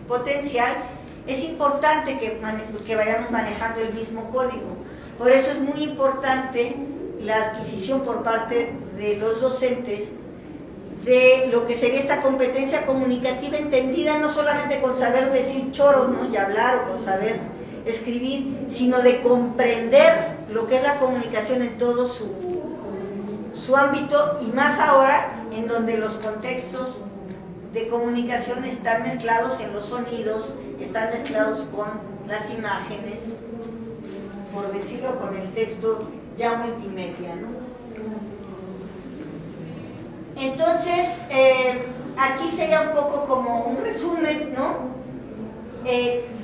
S2: potencial, es importante que vayamos manejando el mismo código. Por eso es muy importante la adquisición por parte de los docentes de lo que sería esta competencia comunicativa, entendida no solamente con saber decir choros, ¿no?, y hablar, o con saber escribir, sino de comprender lo que es la comunicación en todo su ámbito, y más ahora en donde los contextos de comunicación están mezclados en los sonidos, están mezclados con las imágenes, por decirlo, con el texto ya multimedia, ¿no? Entonces, aquí sería un poco como un resumen, ¿no?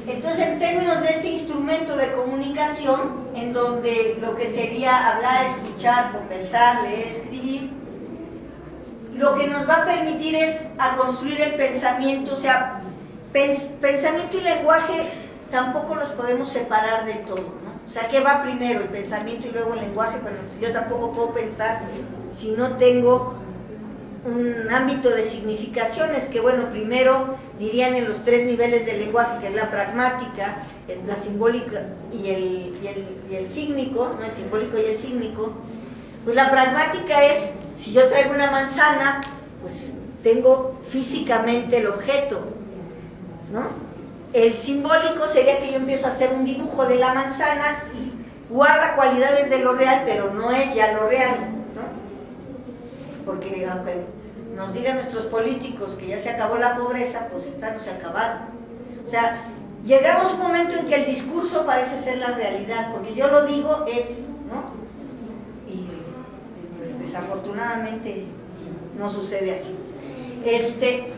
S2: Entonces, en términos de este instrumento de comunicación, en donde lo que sería hablar, escuchar, conversar, leer, escribir, lo que nos va a permitir es a construir el pensamiento, o sea, pensamiento y lenguaje tampoco los podemos separar del todo, ¿no? O sea, ¿qué va primero, el pensamiento y luego el lenguaje? Bueno, yo tampoco puedo pensar si no tengo un ámbito de significaciones, que bueno, primero dirían en los tres niveles del lenguaje, que es la pragmática, la simbólica y el sígnico, ¿no? El simbólico y el sígnico. Pues la pragmática es, si yo traigo una manzana, pues tengo físicamente el objeto, ¿no? El simbólico sería que yo empiezo a hacer un dibujo de la manzana y guarda cualidades de lo real, pero no es ya lo real, ¿no? Porque aunque nos digan nuestros políticos que ya se acabó la pobreza, pues esta no se ha acabado. O sea, llegamos a un momento en que el discurso parece ser la realidad, porque yo lo digo es, ¿no? Y pues desafortunadamente no sucede así.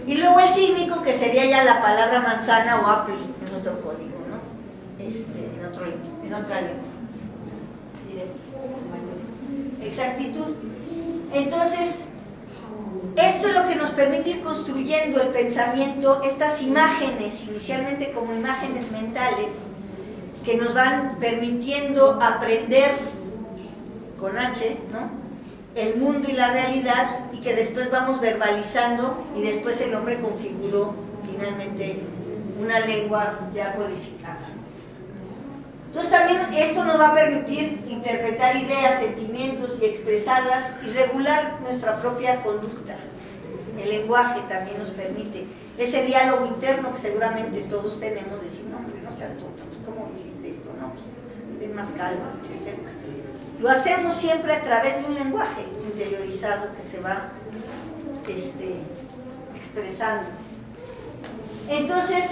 S2: Y luego el sígnico, que sería ya la palabra manzana o apple en otro código, ¿no? En otra lengua. Exactitud. Entonces, esto es lo que nos permite ir construyendo el pensamiento, estas imágenes, inicialmente como imágenes mentales, que nos van permitiendo aprender con H, ¿no?, el mundo y la realidad, y que después vamos verbalizando, y después el hombre configuró finalmente una lengua ya codificada. Entonces también esto nos va a permitir interpretar ideas, sentimientos y expresarlas y regular nuestra propia conducta. El lenguaje también nos permite ese diálogo interno que seguramente todos tenemos, decir, no hombre, no seas tonto, pues, ¿cómo hiciste esto? No, pues ten más calma, etc. Lo hacemos siempre a través de un lenguaje interiorizado que se va expresando. Entonces,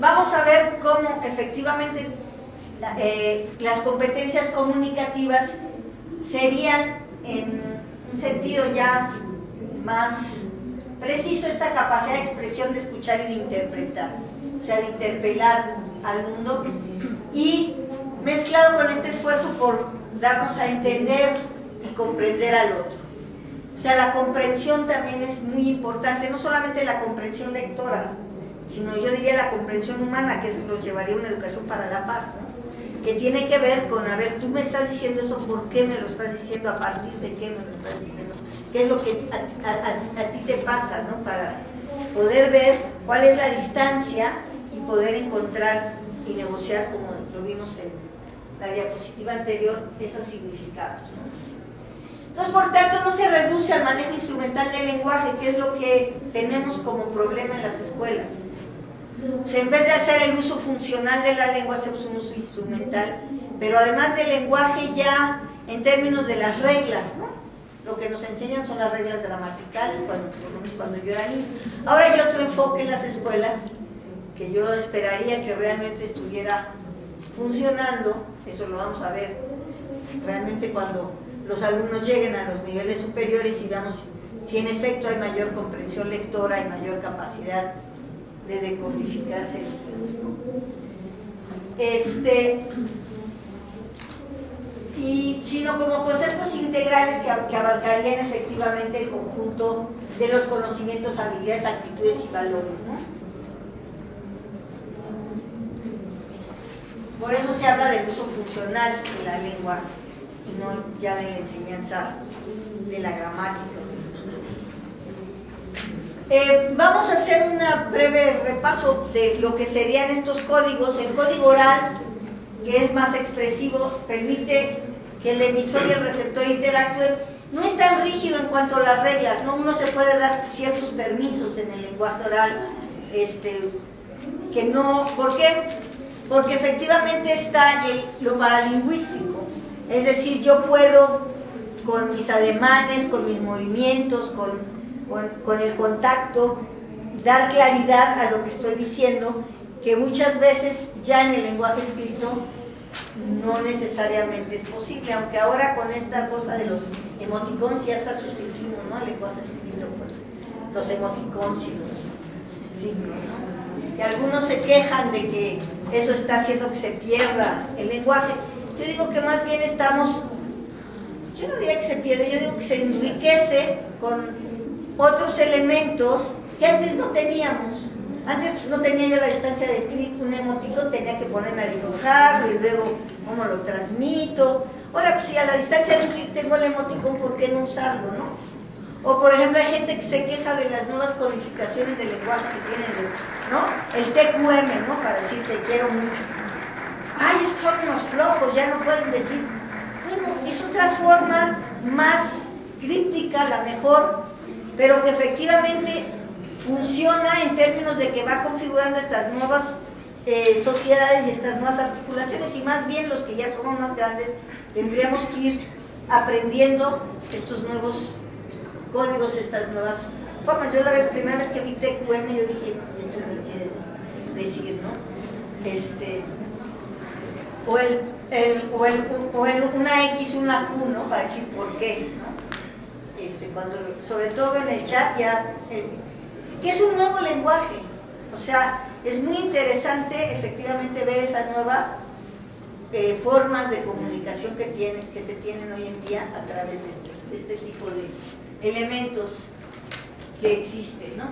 S2: vamos a ver cómo efectivamente las competencias comunicativas serían, en un sentido ya más preciso, esta capacidad de expresión, de escuchar y de interpretar, o sea, de interpelar al mundo, y mezclado con este esfuerzo por darnos a entender y comprender al otro. O sea, la comprensión también es muy importante, no solamente la comprensión lectora, sino yo diría la comprensión humana, que nos llevaría a una educación para la paz, ¿no? Que tiene que ver con, a ver, tú me estás diciendo eso, ¿por qué me lo estás diciendo? ¿A partir de qué me lo estás diciendo? ¿Qué es lo que a ti te pasa, ¿no? Para poder ver cuál es la distancia y poder encontrar y negociar, como lo vimos en la diapositiva anterior, esos significados, ¿no? Entonces, por tanto, no se reduce al manejo instrumental del lenguaje, que es lo que tenemos como problema en las escuelas. O sea, en vez de hacer el uso funcional de la lengua, hacemos un uso instrumental, pero además del lenguaje ya en términos de las reglas, ¿no? Lo que nos enseñan son las reglas gramaticales, por lo menos cuando yo era niña. Ahora hay otro enfoque en las escuelas, que yo esperaría que realmente estuviera funcionando, eso lo vamos a ver realmente cuando los alumnos lleguen a los niveles superiores y veamos si en efecto hay mayor comprensión lectora y mayor capacidad de decodificar sentidos, ¿no? Sino como conceptos integrales que abarcarían efectivamente el conjunto de los conocimientos, habilidades, actitudes y valores, ¿no? Por eso se habla del uso funcional de la lengua y no ya de la enseñanza de la gramática. Vamos a hacer un breve repaso de lo que serían estos códigos. El código oral, que es más expresivo, permite que el emisor y el receptor interactúen. No es tan rígido en cuanto a las reglas, ¿no? Uno se puede dar ciertos permisos en el lenguaje oral, que no. ¿Por qué? Porque efectivamente está lo paralingüístico. Es decir, yo puedo, con mis ademanes, con mis movimientos, con el contacto, dar claridad a lo que estoy diciendo, que muchas veces ya en el lenguaje escrito no necesariamente es posible, aunque ahora con esta cosa de los emoticons ya está sustituido, ¿no?, el lenguaje escrito por los emoticons y los signos, ¿no? Que algunos se quejan de que eso está haciendo que se pierda el lenguaje. Yo digo que más bien yo no diría que se pierde, yo digo que se enriquece con otros elementos que antes no teníamos. Antes no tenía yo la distancia de clic, un emoticón, tenía que ponerme a dibujarlo y luego cómo lo transmito. Ahora, pues si a la distancia de un clic tengo el emoticón, ¿por qué no usarlo, no? O por ejemplo, hay gente que se queja de las nuevas codificaciones del lenguaje que tienen ¿no? El TQM, ¿no? Para decir te quiero mucho. Ay, es que son unos flojos, ya no pueden decir. Bueno, es otra forma más críptica, la mejor, pero que efectivamente funciona en términos de que va configurando estas nuevas sociedades y estas nuevas articulaciones, y más bien los que ya somos más grandes tendríamos que ir aprendiendo estos nuevos códigos, estas nuevas formas. Yo la primera vez que vi TQM yo dije, esto es lo que quiere decir, ¿no? Una X, una Q, ¿no? Para decir por qué, ¿no? Cuando, sobre todo en el chat ya, que es un nuevo lenguaje, o sea, es muy interesante efectivamente ver esas nuevas formas de comunicación que se tienen hoy en día a través de este tipo de elementos que existen, ¿no?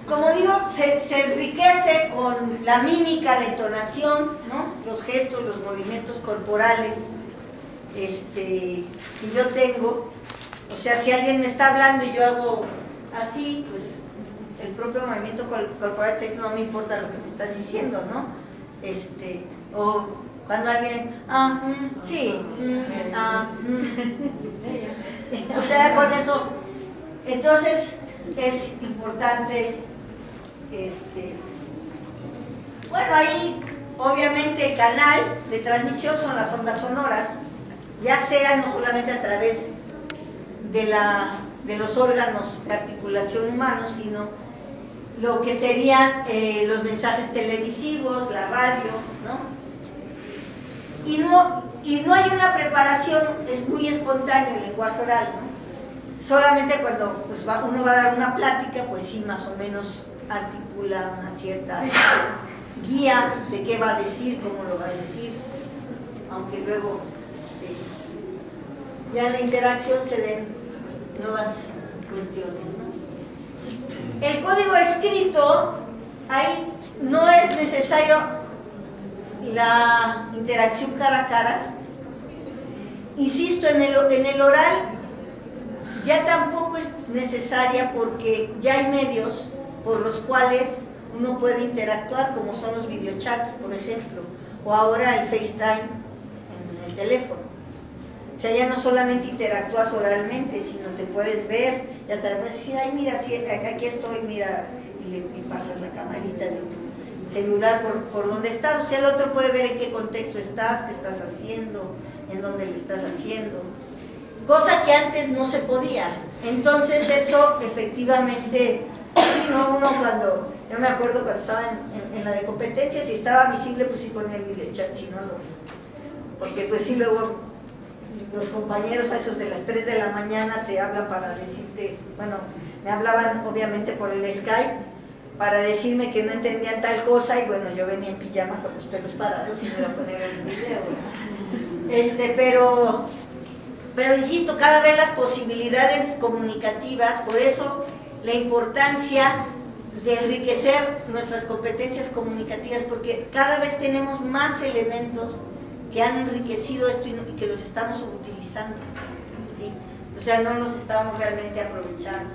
S2: Como digo, se enriquece con la mímica, la entonación, ¿no? Los gestos, los movimientos corporales que yo tengo. O sea, si alguien me está hablando y yo hago así, pues el propio movimiento corporal está diciendo, no me importa lo que me estás diciendo, ¿no? O cuando alguien, sí, o sea, con eso, entonces es importante, bueno, ahí obviamente el canal de transmisión son las ondas sonoras, ya sean no solamente a través de los órganos de articulación humanos, sino lo que serían los mensajes televisivos, la radio, ¿no? Y no hay una preparación, es muy espontáneo el lenguaje oral, ¿no? Solamente cuando pues, uno va a dar una plática, pues sí, más o menos articula una cierta guía de qué va a decir, cómo lo va a decir, aunque luego ya en la interacción se den nuevas cuestiones, ¿no? El código escrito, ahí no es necesario la interacción cara a cara. Insisto, en el oral ya tampoco es necesaria porque ya hay medios por los cuales uno puede interactuar, como son los videochats, por ejemplo, o ahora el FaceTime en el teléfono. O sea, ya no solamente interactúas oralmente, sino te puedes ver y hasta le puedes decir, ay, mira, sí, aquí estoy, mira, y le pasas la camarita de tu celular por donde estás. O sea, el otro puede ver en qué contexto estás, qué estás haciendo, en dónde lo estás haciendo. Cosa que antes no se podía. Entonces eso efectivamente, sí, ¿no? Uno cuando, yo me acuerdo cuando estaba en la de competencias, si estaba visible, pues sí ponía el videochat, si no porque pues sí luego los compañeros a esos de las 3 de la mañana te hablan para decirte, bueno, me hablaban obviamente por el Skype, para decirme que no entendían tal cosa, y bueno, yo venía en pijama con los pelos parados y me iba a poner el video. Pero insisto, cada vez las posibilidades comunicativas, por eso la importancia de enriquecer nuestras competencias comunicativas, porque cada vez tenemos más elementos que han enriquecido esto y que los estamos utilizando, ¿sí? O sea, no los estamos realmente aprovechando.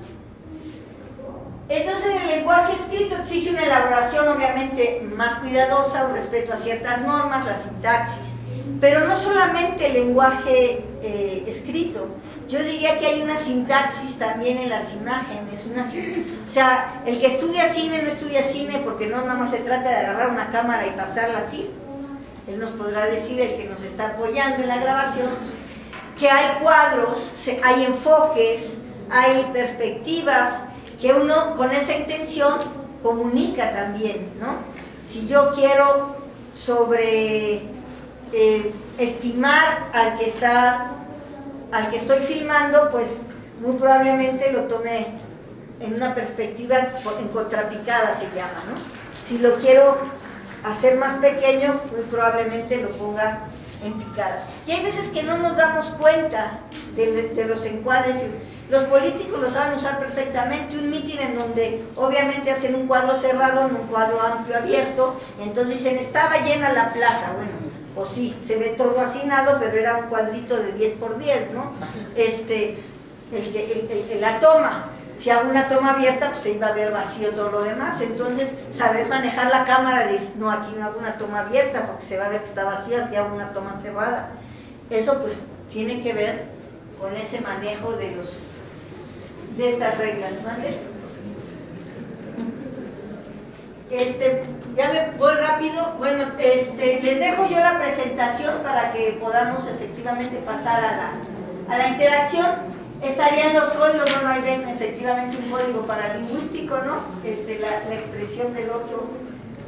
S2: Entonces el lenguaje escrito exige una elaboración obviamente más cuidadosa, un respeto a ciertas normas, la sintaxis, pero no solamente el lenguaje escrito, yo diría que hay una sintaxis también en las imágenes, o sea, el que estudia cine no estudia cine porque no nada más se trata de agarrar una cámara y pasarla así. Él nos podrá decir, el que nos está apoyando en la grabación, que hay cuadros, hay enfoques, hay perspectivas, que uno con esa intención comunica también, ¿no? Si yo quiero estimar al que estoy filmando, pues muy probablemente lo tome en una perspectiva en contrapicada, se llama, ¿no? Si lo quiero hacer más pequeño, muy probablemente lo ponga en picada. Y hay veces que no nos damos cuenta de los encuadres. Los políticos lo saben usar perfectamente. Un mitin en donde obviamente hacen un cuadro cerrado, en un cuadro amplio, abierto, entonces dicen, estaba llena la plaza. Bueno, pues sí, se ve todo hacinado, pero era un cuadrito de 10 por 10, ¿no? La toma. Si hago una toma abierta, pues se iba a ver vacío todo lo demás. Entonces, saber manejar la cámara, no, aquí no hago una toma abierta porque se va a ver que está vacío, aquí hago una toma cerrada. Eso pues tiene que ver con ese manejo de estas reglas, ¿vale? Ya me voy rápido. Bueno, les dejo yo la presentación para que podamos efectivamente pasar a la interacción. Estarían los códigos, bueno, ahí ven efectivamente un código paralingüístico, ¿no? La expresión del otro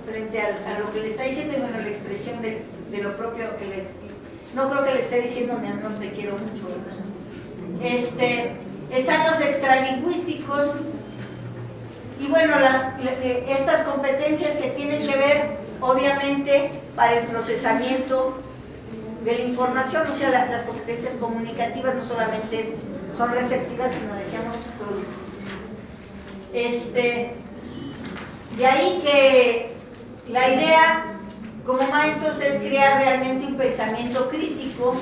S2: frente a lo que le está diciendo, y bueno, la expresión de lo propio que no creo que le esté diciendo, mi amor, te quiero mucho, ¿verdad? Están los extralingüísticos, y bueno, estas competencias que tienen que ver, obviamente, para el procesamiento de la información, o sea, las competencias comunicativas no solamente son receptivas, sino decíamos de ahí que la idea como maestros es crear realmente un pensamiento crítico,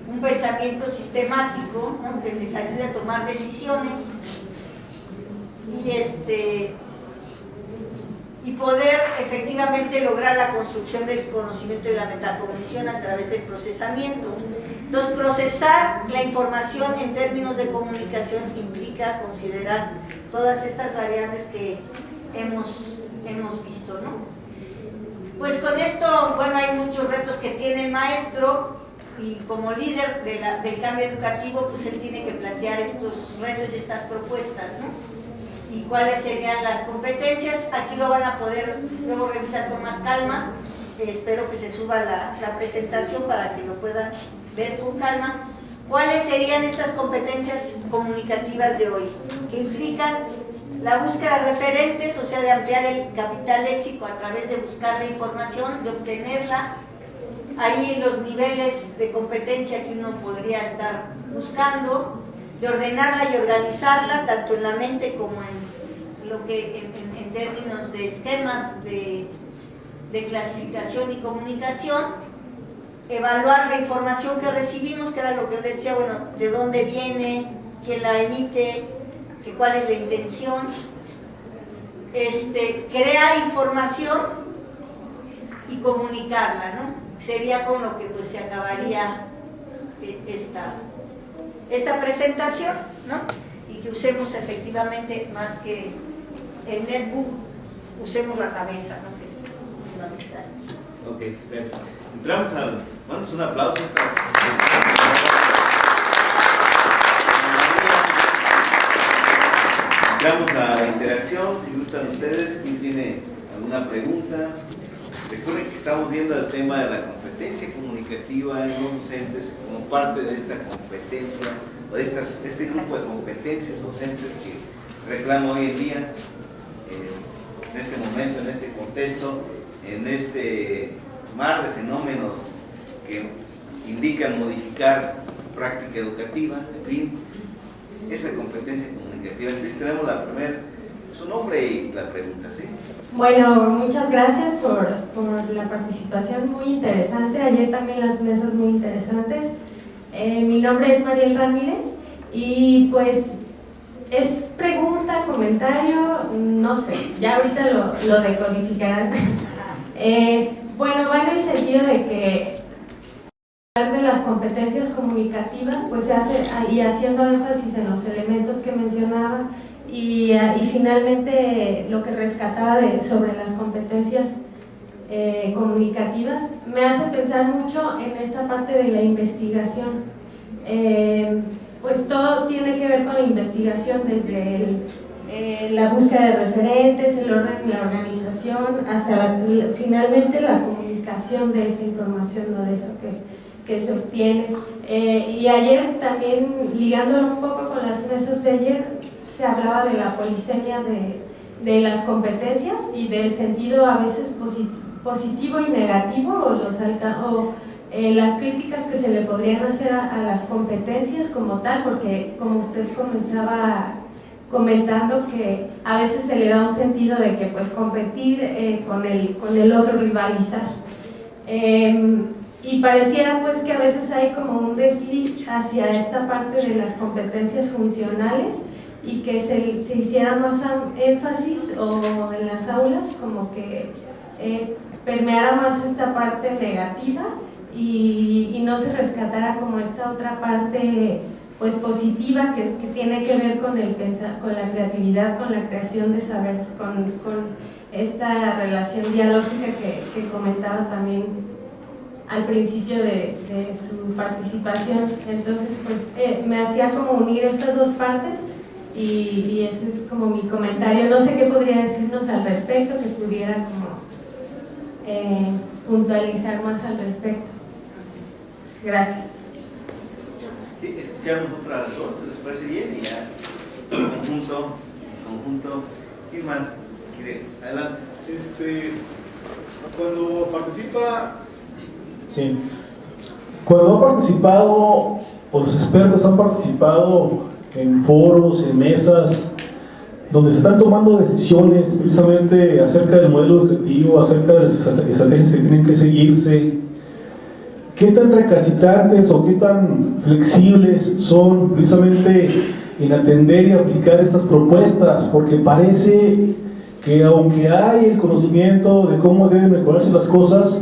S2: un pensamiento sistemático, ¿no? Que les ayude a tomar decisiones, y poder efectivamente lograr la construcción del conocimiento y la metacognición a través del procesamiento. Entonces, procesar la información en términos de comunicación implica considerar todas estas variables que hemos visto, ¿no? Pues con esto, bueno, hay muchos retos que tiene el maestro, y como líder del cambio educativo, pues él tiene que plantear estos retos y estas propuestas, ¿no? Y cuáles serían las competencias. Aquí lo van a poder luego revisar con más calma. Espero que se suba la presentación para que lo puedan ver con calma. ¿Cuáles serían estas competencias comunicativas de hoy? Que implican la búsqueda de referentes, o sea, de ampliar el capital léxico a través de buscar la información, de obtenerla. Ahí los niveles de competencia que uno podría estar buscando, de ordenarla y organizarla, tanto en la mente como en términos de esquemas de clasificación y comunicación, evaluar la información que recibimos, que era lo que les decía, bueno, de dónde viene, quién la emite, cuál es la intención, crear información y comunicarla, ¿no? Sería con lo que pues se acabaría esta presentación, ¿no? Y que usemos efectivamente, más que el netbook, usemos la cabeza, ¿no? Que es fundamental.
S1: Ok, gracias. Entramos bueno, pues un aplauso. Entramos a la interacción, si gustan ustedes, ¿quién tiene alguna pregunta? Recuerden que estamos viendo el tema de la competencia comunicativa en los docentes como parte de esta competencia, o de este grupo de competencias docentes que reclama hoy en día, en este momento, en este contexto, en este mar de fenómenos que indican modificar práctica educativa, en fin, esa competencia comunicativa. Entonces tenemos su nombre y la pregunta, ¿sí?
S3: Bueno, muchas gracias por la participación, muy interesante. Ayer también las mesas muy interesantes. Mi nombre es Mariel Ramírez y pues es pregunta, comentario, no sé, ya ahorita lo decodificarán. Bueno, va en el sentido de que hablar de las competencias comunicativas, pues se hace, y haciendo énfasis en los elementos que mencionaba, y finalmente lo que rescataba sobre las competencias comunicativas, me hace pensar mucho en esta parte de la investigación. Pues todo tiene que ver con la investigación, desde la búsqueda de referentes, el orden y la organización, hasta finalmente la comunicación de esa información, ¿no? De eso que se obtiene. Y ayer también, ligándolo un poco con las mesas de ayer, se hablaba de la polisemia de las competencias y del sentido a veces positivo y negativo, o las críticas que se le podrían hacer a las competencias como tal, porque como usted comenzaba comentando, que a veces se le da un sentido de que pues competir con el otro, rivalizar, y pareciera pues que a veces hay como un desliz hacia esta parte de las competencias funcionales, y que se hiciera más énfasis, o en las aulas como que permeara más esta parte negativa y no se rescatara como esta otra parte pues positiva que tiene que ver con la creatividad, con la creación de saberes, con esta relación dialógica que comentaba también al principio de su participación. Entonces pues me hacía como unir estas dos partes. Y ese es como mi comentario. No sé qué podría decirnos al respecto, que pudiera como puntualizar más al respecto. Gracias.
S1: Sí, escuchamos otras dos, ¿les parece bien? Y ya, en conjunto, ¿quién más quiere? Adelante.
S4: Cuando participa, sí, cuando ha participado, o los expertos han participado en foros, en mesas, donde se están tomando decisiones precisamente acerca del modelo educativo, acerca de las estrategias que tienen que seguirse, ¿qué tan recalcitrantes o qué tan flexibles son precisamente en atender y aplicar estas propuestas, porque parece que aunque hay el conocimiento de cómo deben mejorarse las cosas,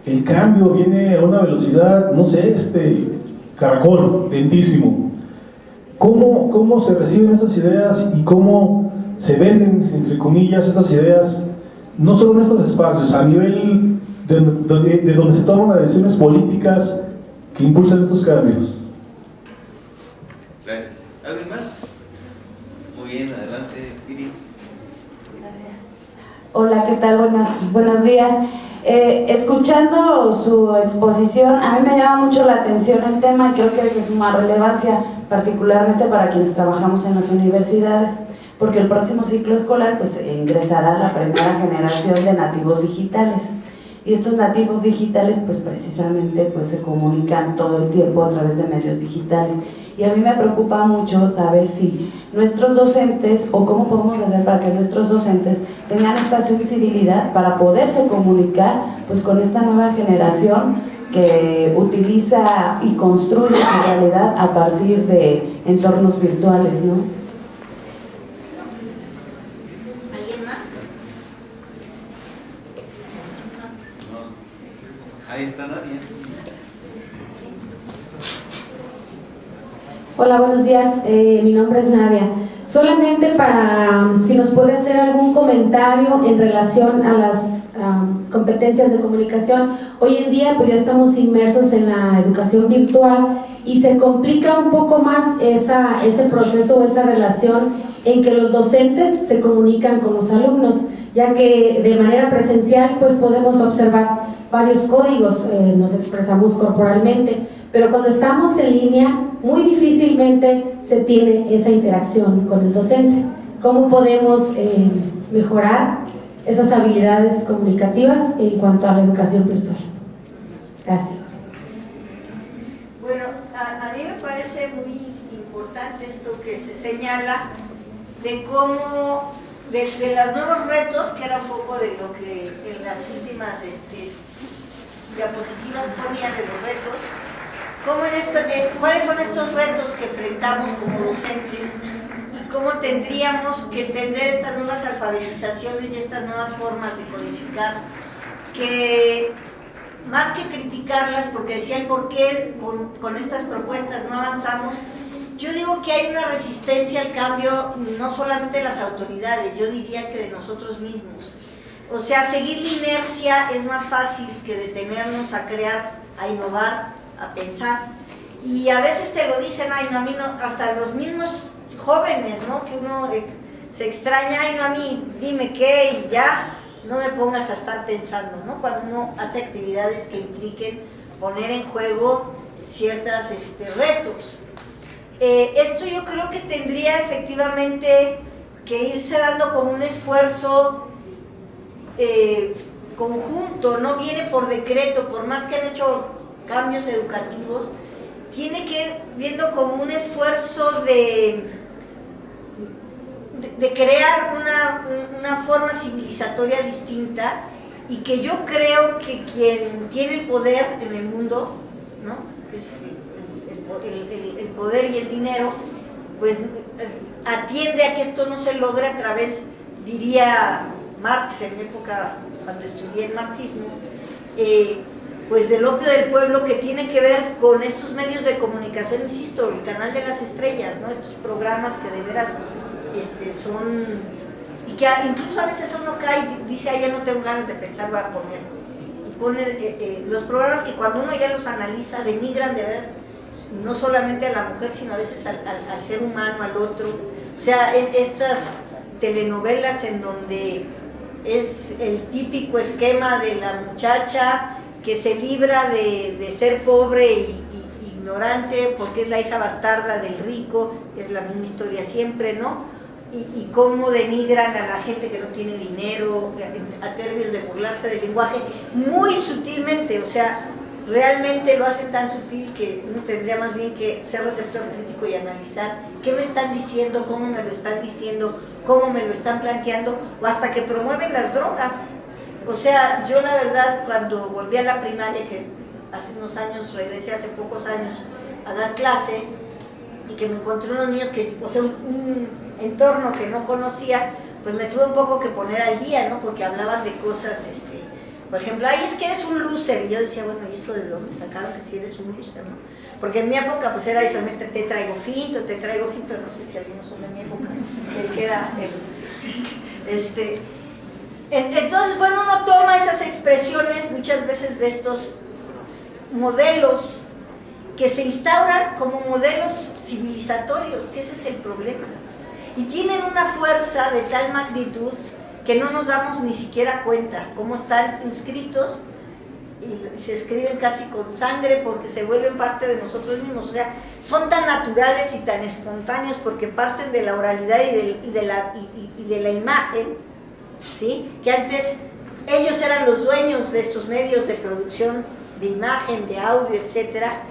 S4: el cambio viene a una velocidad, no sé, caracol, lentísimo. ¿Cómo se reciben esas ideas y cómo se venden, entre comillas, estas ideas, no solo en estos espacios, a nivel de donde se toman las decisiones políticas que impulsan estos cambios?
S1: Gracias. ¿Alguien más? Muy bien, adelante, Piri.
S2: Gracias.
S5: Hola, ¿qué tal? Buenos días. Escuchando su exposición, a mí me llama mucho la atención el tema y creo que es de suma relevancia, particularmente para quienes trabajamos en las universidades, porque el próximo ciclo escolar pues ingresará la primera generación de nativos digitales. Y estos nativos digitales pues precisamente pues se comunican todo el tiempo a través de medios digitales. Y a mí me preocupa mucho saber si nuestros docentes, o cómo podemos hacer para que nuestros docentes tengan esta sensibilidad para poderse comunicar pues con esta nueva generación que utiliza y construye su realidad a partir de entornos virtuales, ¿no?
S2: ¿Alguien más?
S1: No. Ahí está Nadia.
S3: Hola, buenos días. Mi nombre es Nadia. Solamente para, si nos puede hacer algún comentario en relación a las competencias de comunicación. Hoy en día pues ya estamos inmersos en la educación virtual y se complica un poco más ese proceso, esa relación en que los docentes se comunican con los alumnos, ya que de manera presencial pues podemos observar varios códigos, nos expresamos corporalmente, pero cuando estamos en línea muy difícilmente se tiene esa interacción con el docente. ¿Cómo podemos mejorar esas habilidades comunicativas en cuanto a la educación virtual? Gracias.
S2: Bueno, a mí me parece muy importante esto que se señala de cómo, de los nuevos retos, que era un poco de lo que en las últimas diapositivas ponían de los retos, cuáles son estos retos que enfrentamos como docentes y cómo tendríamos que entender estas nuevas alfabetizaciones y estas nuevas formas de codificar, que más que criticarlas, porque decían por qué con estas propuestas no avanzamos, yo digo que hay una resistencia al cambio, no solamente de las autoridades, yo diría que de nosotros mismos. O sea, seguir la inercia es más fácil que detenernos a crear, a innovar, a pensar. Y a veces te lo dicen, ay no, a mí no, hasta los mismos jóvenes, ¿no? Que uno se extraña, ay no, a mí dime qué y ya, no me pongas a estar pensando, ¿no? Cuando uno hace actividades que impliquen poner en juego ciertos retos. Esto yo creo que tendría efectivamente que irse dando como un esfuerzo conjunto, no viene por decreto, por más que han hecho cambios educativos, tiene que ir viendo como un esfuerzo de crear una forma civilizatoria distinta, y que yo creo que quien tiene el poder en el mundo, ¿no? Es el poder y el dinero, pues atiende a que esto no se logre a través, diría Marx en época cuando estudié el marxismo, pues del opio del pueblo, que tiene que ver con estos medios de comunicación, insisto, el canal de las estrellas, ¿no? Estos programas que de veras son, y que incluso a veces uno cae y dice, ay, ya no tengo ganas de pensar, voy a poner, y pone los programas que cuando uno ya los analiza denigran de veras no solamente a la mujer, sino a veces al ser humano, al otro. O sea, estas telenovelas en donde es el típico esquema de la muchacha que se libra de ser pobre y ignorante porque es la hija bastarda del rico, es la misma historia siempre, ¿no? Y cómo denigran a la gente que no tiene dinero, a términos de burlarse del lenguaje, muy sutilmente, o sea, realmente lo hacen tan sutil que uno tendría más bien que ser receptor crítico y analizar qué me están diciendo, cómo me lo están diciendo, cómo me lo están planteando, o hasta que promueven las drogas. O sea, yo la verdad, cuando volví a la primaria, que hace unos años, regresé hace pocos años a dar clase, y que me encontré unos niños que, o sea, un entorno que no conocía, pues me tuve un poco que poner al día, ¿no? Porque hablaban de cosas, por ejemplo, ay, es que eres un loser, y yo decía, bueno, ¿y eso de dónde sacaron que si eres un loser, no? Porque en mi época, pues era eso, te traigo finto, no sé si algunos son de mi época, el que era entonces, bueno, uno toma esas expresiones muchas veces de estos modelos que se instauran como modelos civilizatorios, que ese es el problema. Y tienen una fuerza de tal magnitud que no nos damos ni siquiera cuenta cómo están inscritos y se escriben casi con sangre porque se vuelven parte de nosotros mismos. O sea, son tan naturales y tan espontáneos porque parten de la oralidad y de la imagen, ¿sí? Que antes ellos eran los dueños de estos medios de producción de imagen, de audio, etcétera,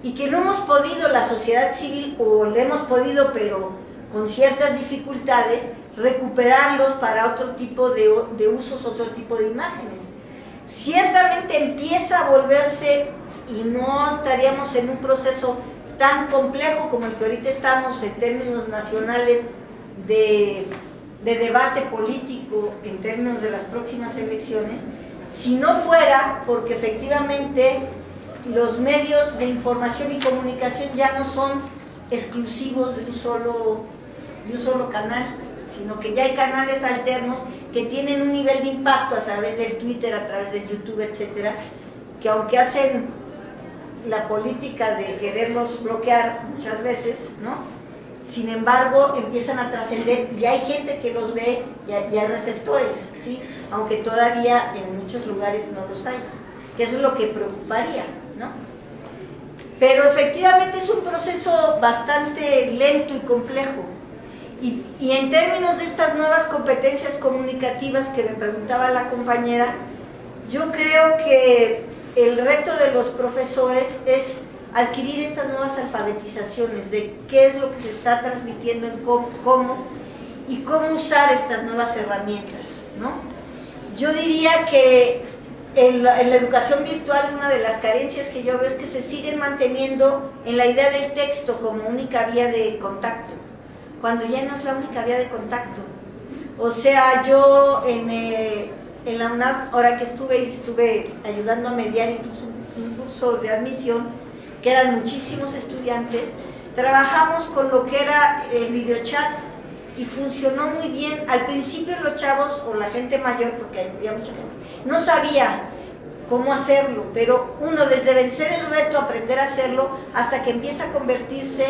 S2: y que no hemos podido, la sociedad civil, o le hemos podido, pero con ciertas dificultades, recuperarlos para otro tipo de usos, otro tipo de imágenes. Ciertamente empieza a volverse, y no estaríamos en un proceso tan complejo como el que ahorita estamos en términos nacionales de debate político en términos de las próximas elecciones, si no fuera porque efectivamente los medios de información y comunicación ya no son exclusivos de un solo canal, sino que ya hay canales alternos que tienen un nivel de impacto a través del Twitter, a través del YouTube, etcétera, que aunque hacen la política de quererlos bloquear muchas veces, ¿no? Sin embargo, empiezan a trascender y hay gente que los ve y hay receptores, ¿sí? Aunque todavía en muchos lugares no los hay, que eso es lo que preocuparía, ¿no? Pero efectivamente es un proceso bastante lento y complejo. Y en términos de estas nuevas competencias comunicativas que me preguntaba la compañera, yo creo que el reto de los profesores es adquirir estas nuevas alfabetizaciones de qué es lo que se está transmitiendo en cómo y cómo usar estas nuevas herramientas, ¿no? Yo diría que en la educación virtual una de las carencias que yo veo es que se siguen manteniendo en la idea del texto como única vía de contacto, cuando ya no es la única vía de contacto. O sea, yo en la UNAM, ahora que estuve ayudando a mediar incluso un curso de admisión, que eran muchísimos estudiantes, trabajamos con lo que era el videochat y funcionó muy bien. Al principio los chavos o la gente mayor, porque había mucha gente, no sabía cómo hacerlo, pero uno desde vencer el reto, aprender a hacerlo, hasta que empieza a convertirse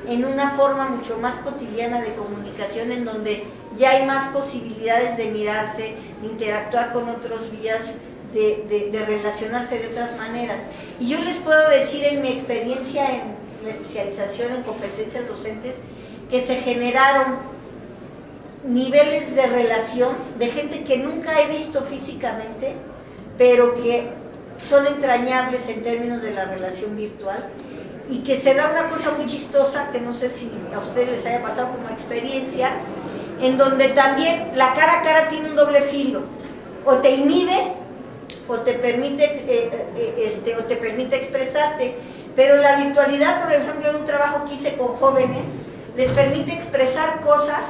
S2: en una forma mucho más cotidiana de comunicación, en donde ya hay más posibilidades de mirarse, de interactuar con otros vías, de relacionarse de otras maneras. Y yo les puedo decir en mi experiencia en la especialización en competencias docentes, que se generaron niveles de relación de gente que nunca he visto físicamente, pero que son entrañables en términos de la relación virtual, y que se da una cosa muy chistosa, que no sé si a ustedes les haya pasado como experiencia, en donde también la cara a cara tiene un doble filo, o te inhibe o te permite expresarte, pero la virtualidad, por ejemplo, en un trabajo que hice con jóvenes, les permite expresar cosas,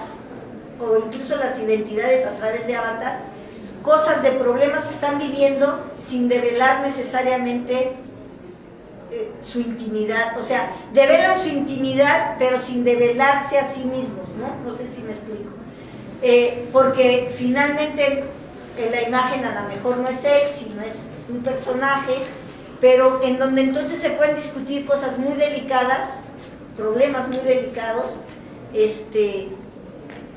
S2: o incluso las identidades a través de avatars, cosas de problemas que están viviendo sin develar necesariamente su intimidad. O sea, develan su intimidad, pero sin develarse a sí mismos, ¿no? No sé si me explico. Porque finalmente la imagen a lo mejor no es él, sino es un personaje, pero en donde entonces se pueden discutir cosas muy delicadas, problemas muy delicados,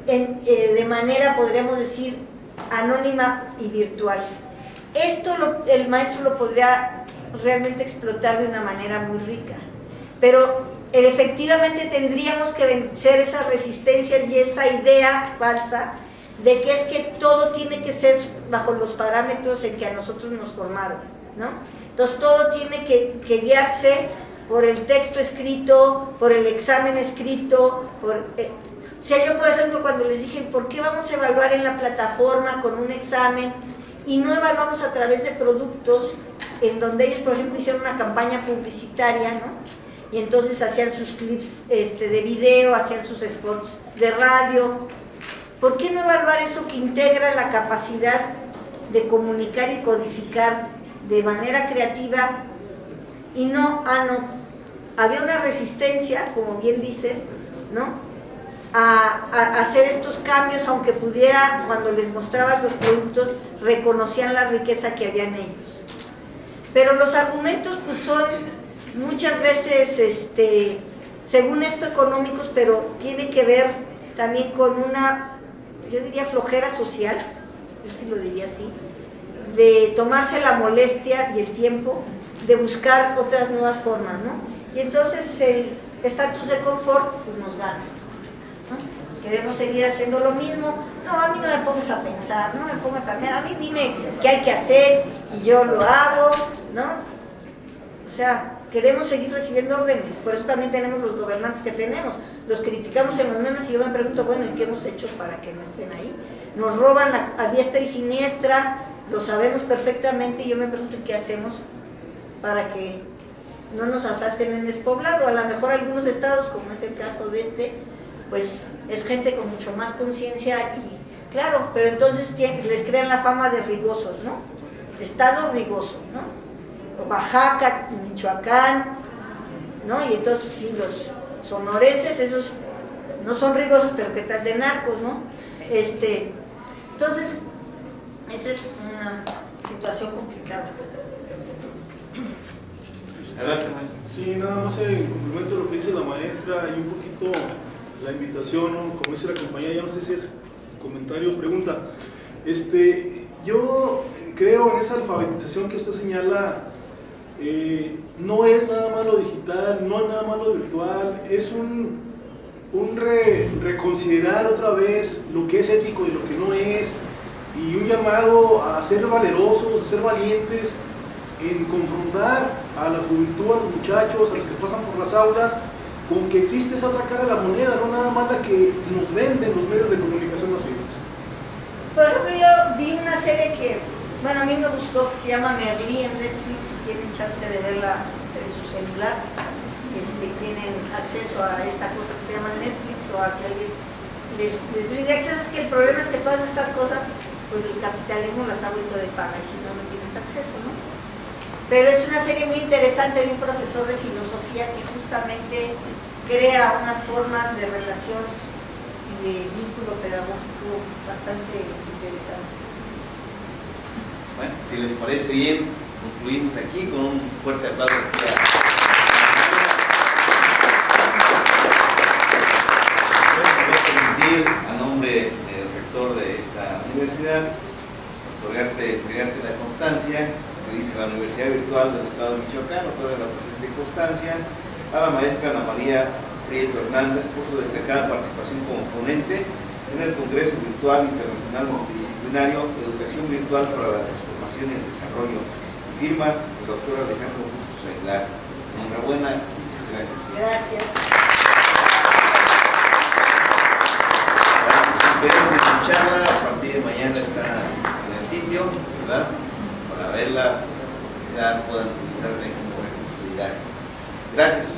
S2: de manera, podríamos decir, anónima y virtual. Esto el maestro lo podría realmente explotar de una manera muy rica, pero efectivamente tendríamos que vencer esas resistencias y esa idea falsa de que es que todo tiene que ser bajo los parámetros en que a nosotros nos formaron, ¿no? Entonces todo tiene que guiarse por el texto escrito, por el examen escrito, o sea, yo por ejemplo cuando les dije, ¿por qué vamos a evaluar en la plataforma con un examen y no evaluamos a través de productos en donde ellos, por ejemplo, hicieron una campaña publicitaria, ¿no? y entonces hacían sus clips de video, hacían sus spots de radio. ¿Por qué no evaluar eso que integra la capacidad de comunicar y codificar de manera creativa? Y no, había una resistencia, como bien dices, ¿no?, a hacer estos cambios, aunque pudiera, cuando les mostraban los productos, reconocían la riqueza que había en ellos. Pero los argumentos pues son muchas veces, según esto, económicos, pero tiene que ver también con una, yo diría, flojera social, yo sí lo diría así, de tomarse la molestia y el tiempo de buscar otras nuevas formas, ¿no? Y entonces el estatus de confort pues nos gana, ¿no? Queremos seguir haciendo lo mismo. No, a mí no me pongas a pensar, no me pongas a mí dime qué hay que hacer y yo lo hago, ¿no? O sea, queremos seguir recibiendo órdenes, por eso también tenemos los gobernantes que tenemos, los criticamos en los memes y yo me pregunto, bueno, ¿y qué hemos hecho para que no estén ahí? Nos roban a diestra y siniestra, lo sabemos perfectamente, y yo me pregunto, ¿qué hacemos para que no nos asalten en despoblado? A lo mejor algunos estados, como es el caso de pues es gente con mucho más conciencia y claro, pero entonces les crean la fama de rigosos, ¿no? Estado rigoso, ¿no? Oaxaca, Michoacán, ¿no? Y entonces sí, los sonorenses, esos no son rigosos, pero qué tal de narcos, ¿no? Entonces, esa es una situación complicada.
S1: Adelante, maestro.
S4: Sí, nada más en complemento a lo que dice la maestra y un poquito la invitación, ¿no? Como dice la compañía, ya no sé si es comentario o pregunta. Yo creo en esa alfabetización que usted señala, no es nada más lo digital, no es nada más lo virtual, es un reconsiderar otra vez lo que es ético y lo que no es, y un llamado a ser valerosos, a ser valientes, en confrontar a la juventud, a los muchachos, a los que pasan por las aulas, con que existe esa otra cara de la moneda, no nada más la que nos venden los medios de comunicación masivos.
S2: Por ejemplo, yo vi una serie que, bueno, a mí me gustó, que se llama Merlí en Netflix, si tienen chance de verla en su celular, tienen acceso a esta cosa que se llama Netflix, o a que alguien les brinde acceso. Es que el problema es que todas estas cosas, pues el capitalismo las ha vuelto de paga, y si no, no tienes acceso, ¿no? Pero es una serie muy interesante de un profesor de filosofía que justamente crea unas formas de relación y de vínculo pedagógico bastante interesantes.
S1: Bueno, si les parece bien, concluimos aquí con un fuerte aplauso. A nombre del rector de esta universidad, entregarte la constancia que dice la Universidad Virtual del Estado de Michoacán, otorga la presente constancia a la maestra Ana María Prieto Hernández por su destacada participación como ponente en el Congreso Virtual Internacional Multidisciplinario Educación Virtual para la Transformación y el Desarrollo. Firma el doctor Alejandro Bustos Aguilar. Enhorabuena, muchas gracias.
S2: Gracias.
S1: Interesa escucharla, a partir de mañana está en el sitio, ¿verdad? Para verla, quizás puedan utilizarla como responsabilidad. Gracias.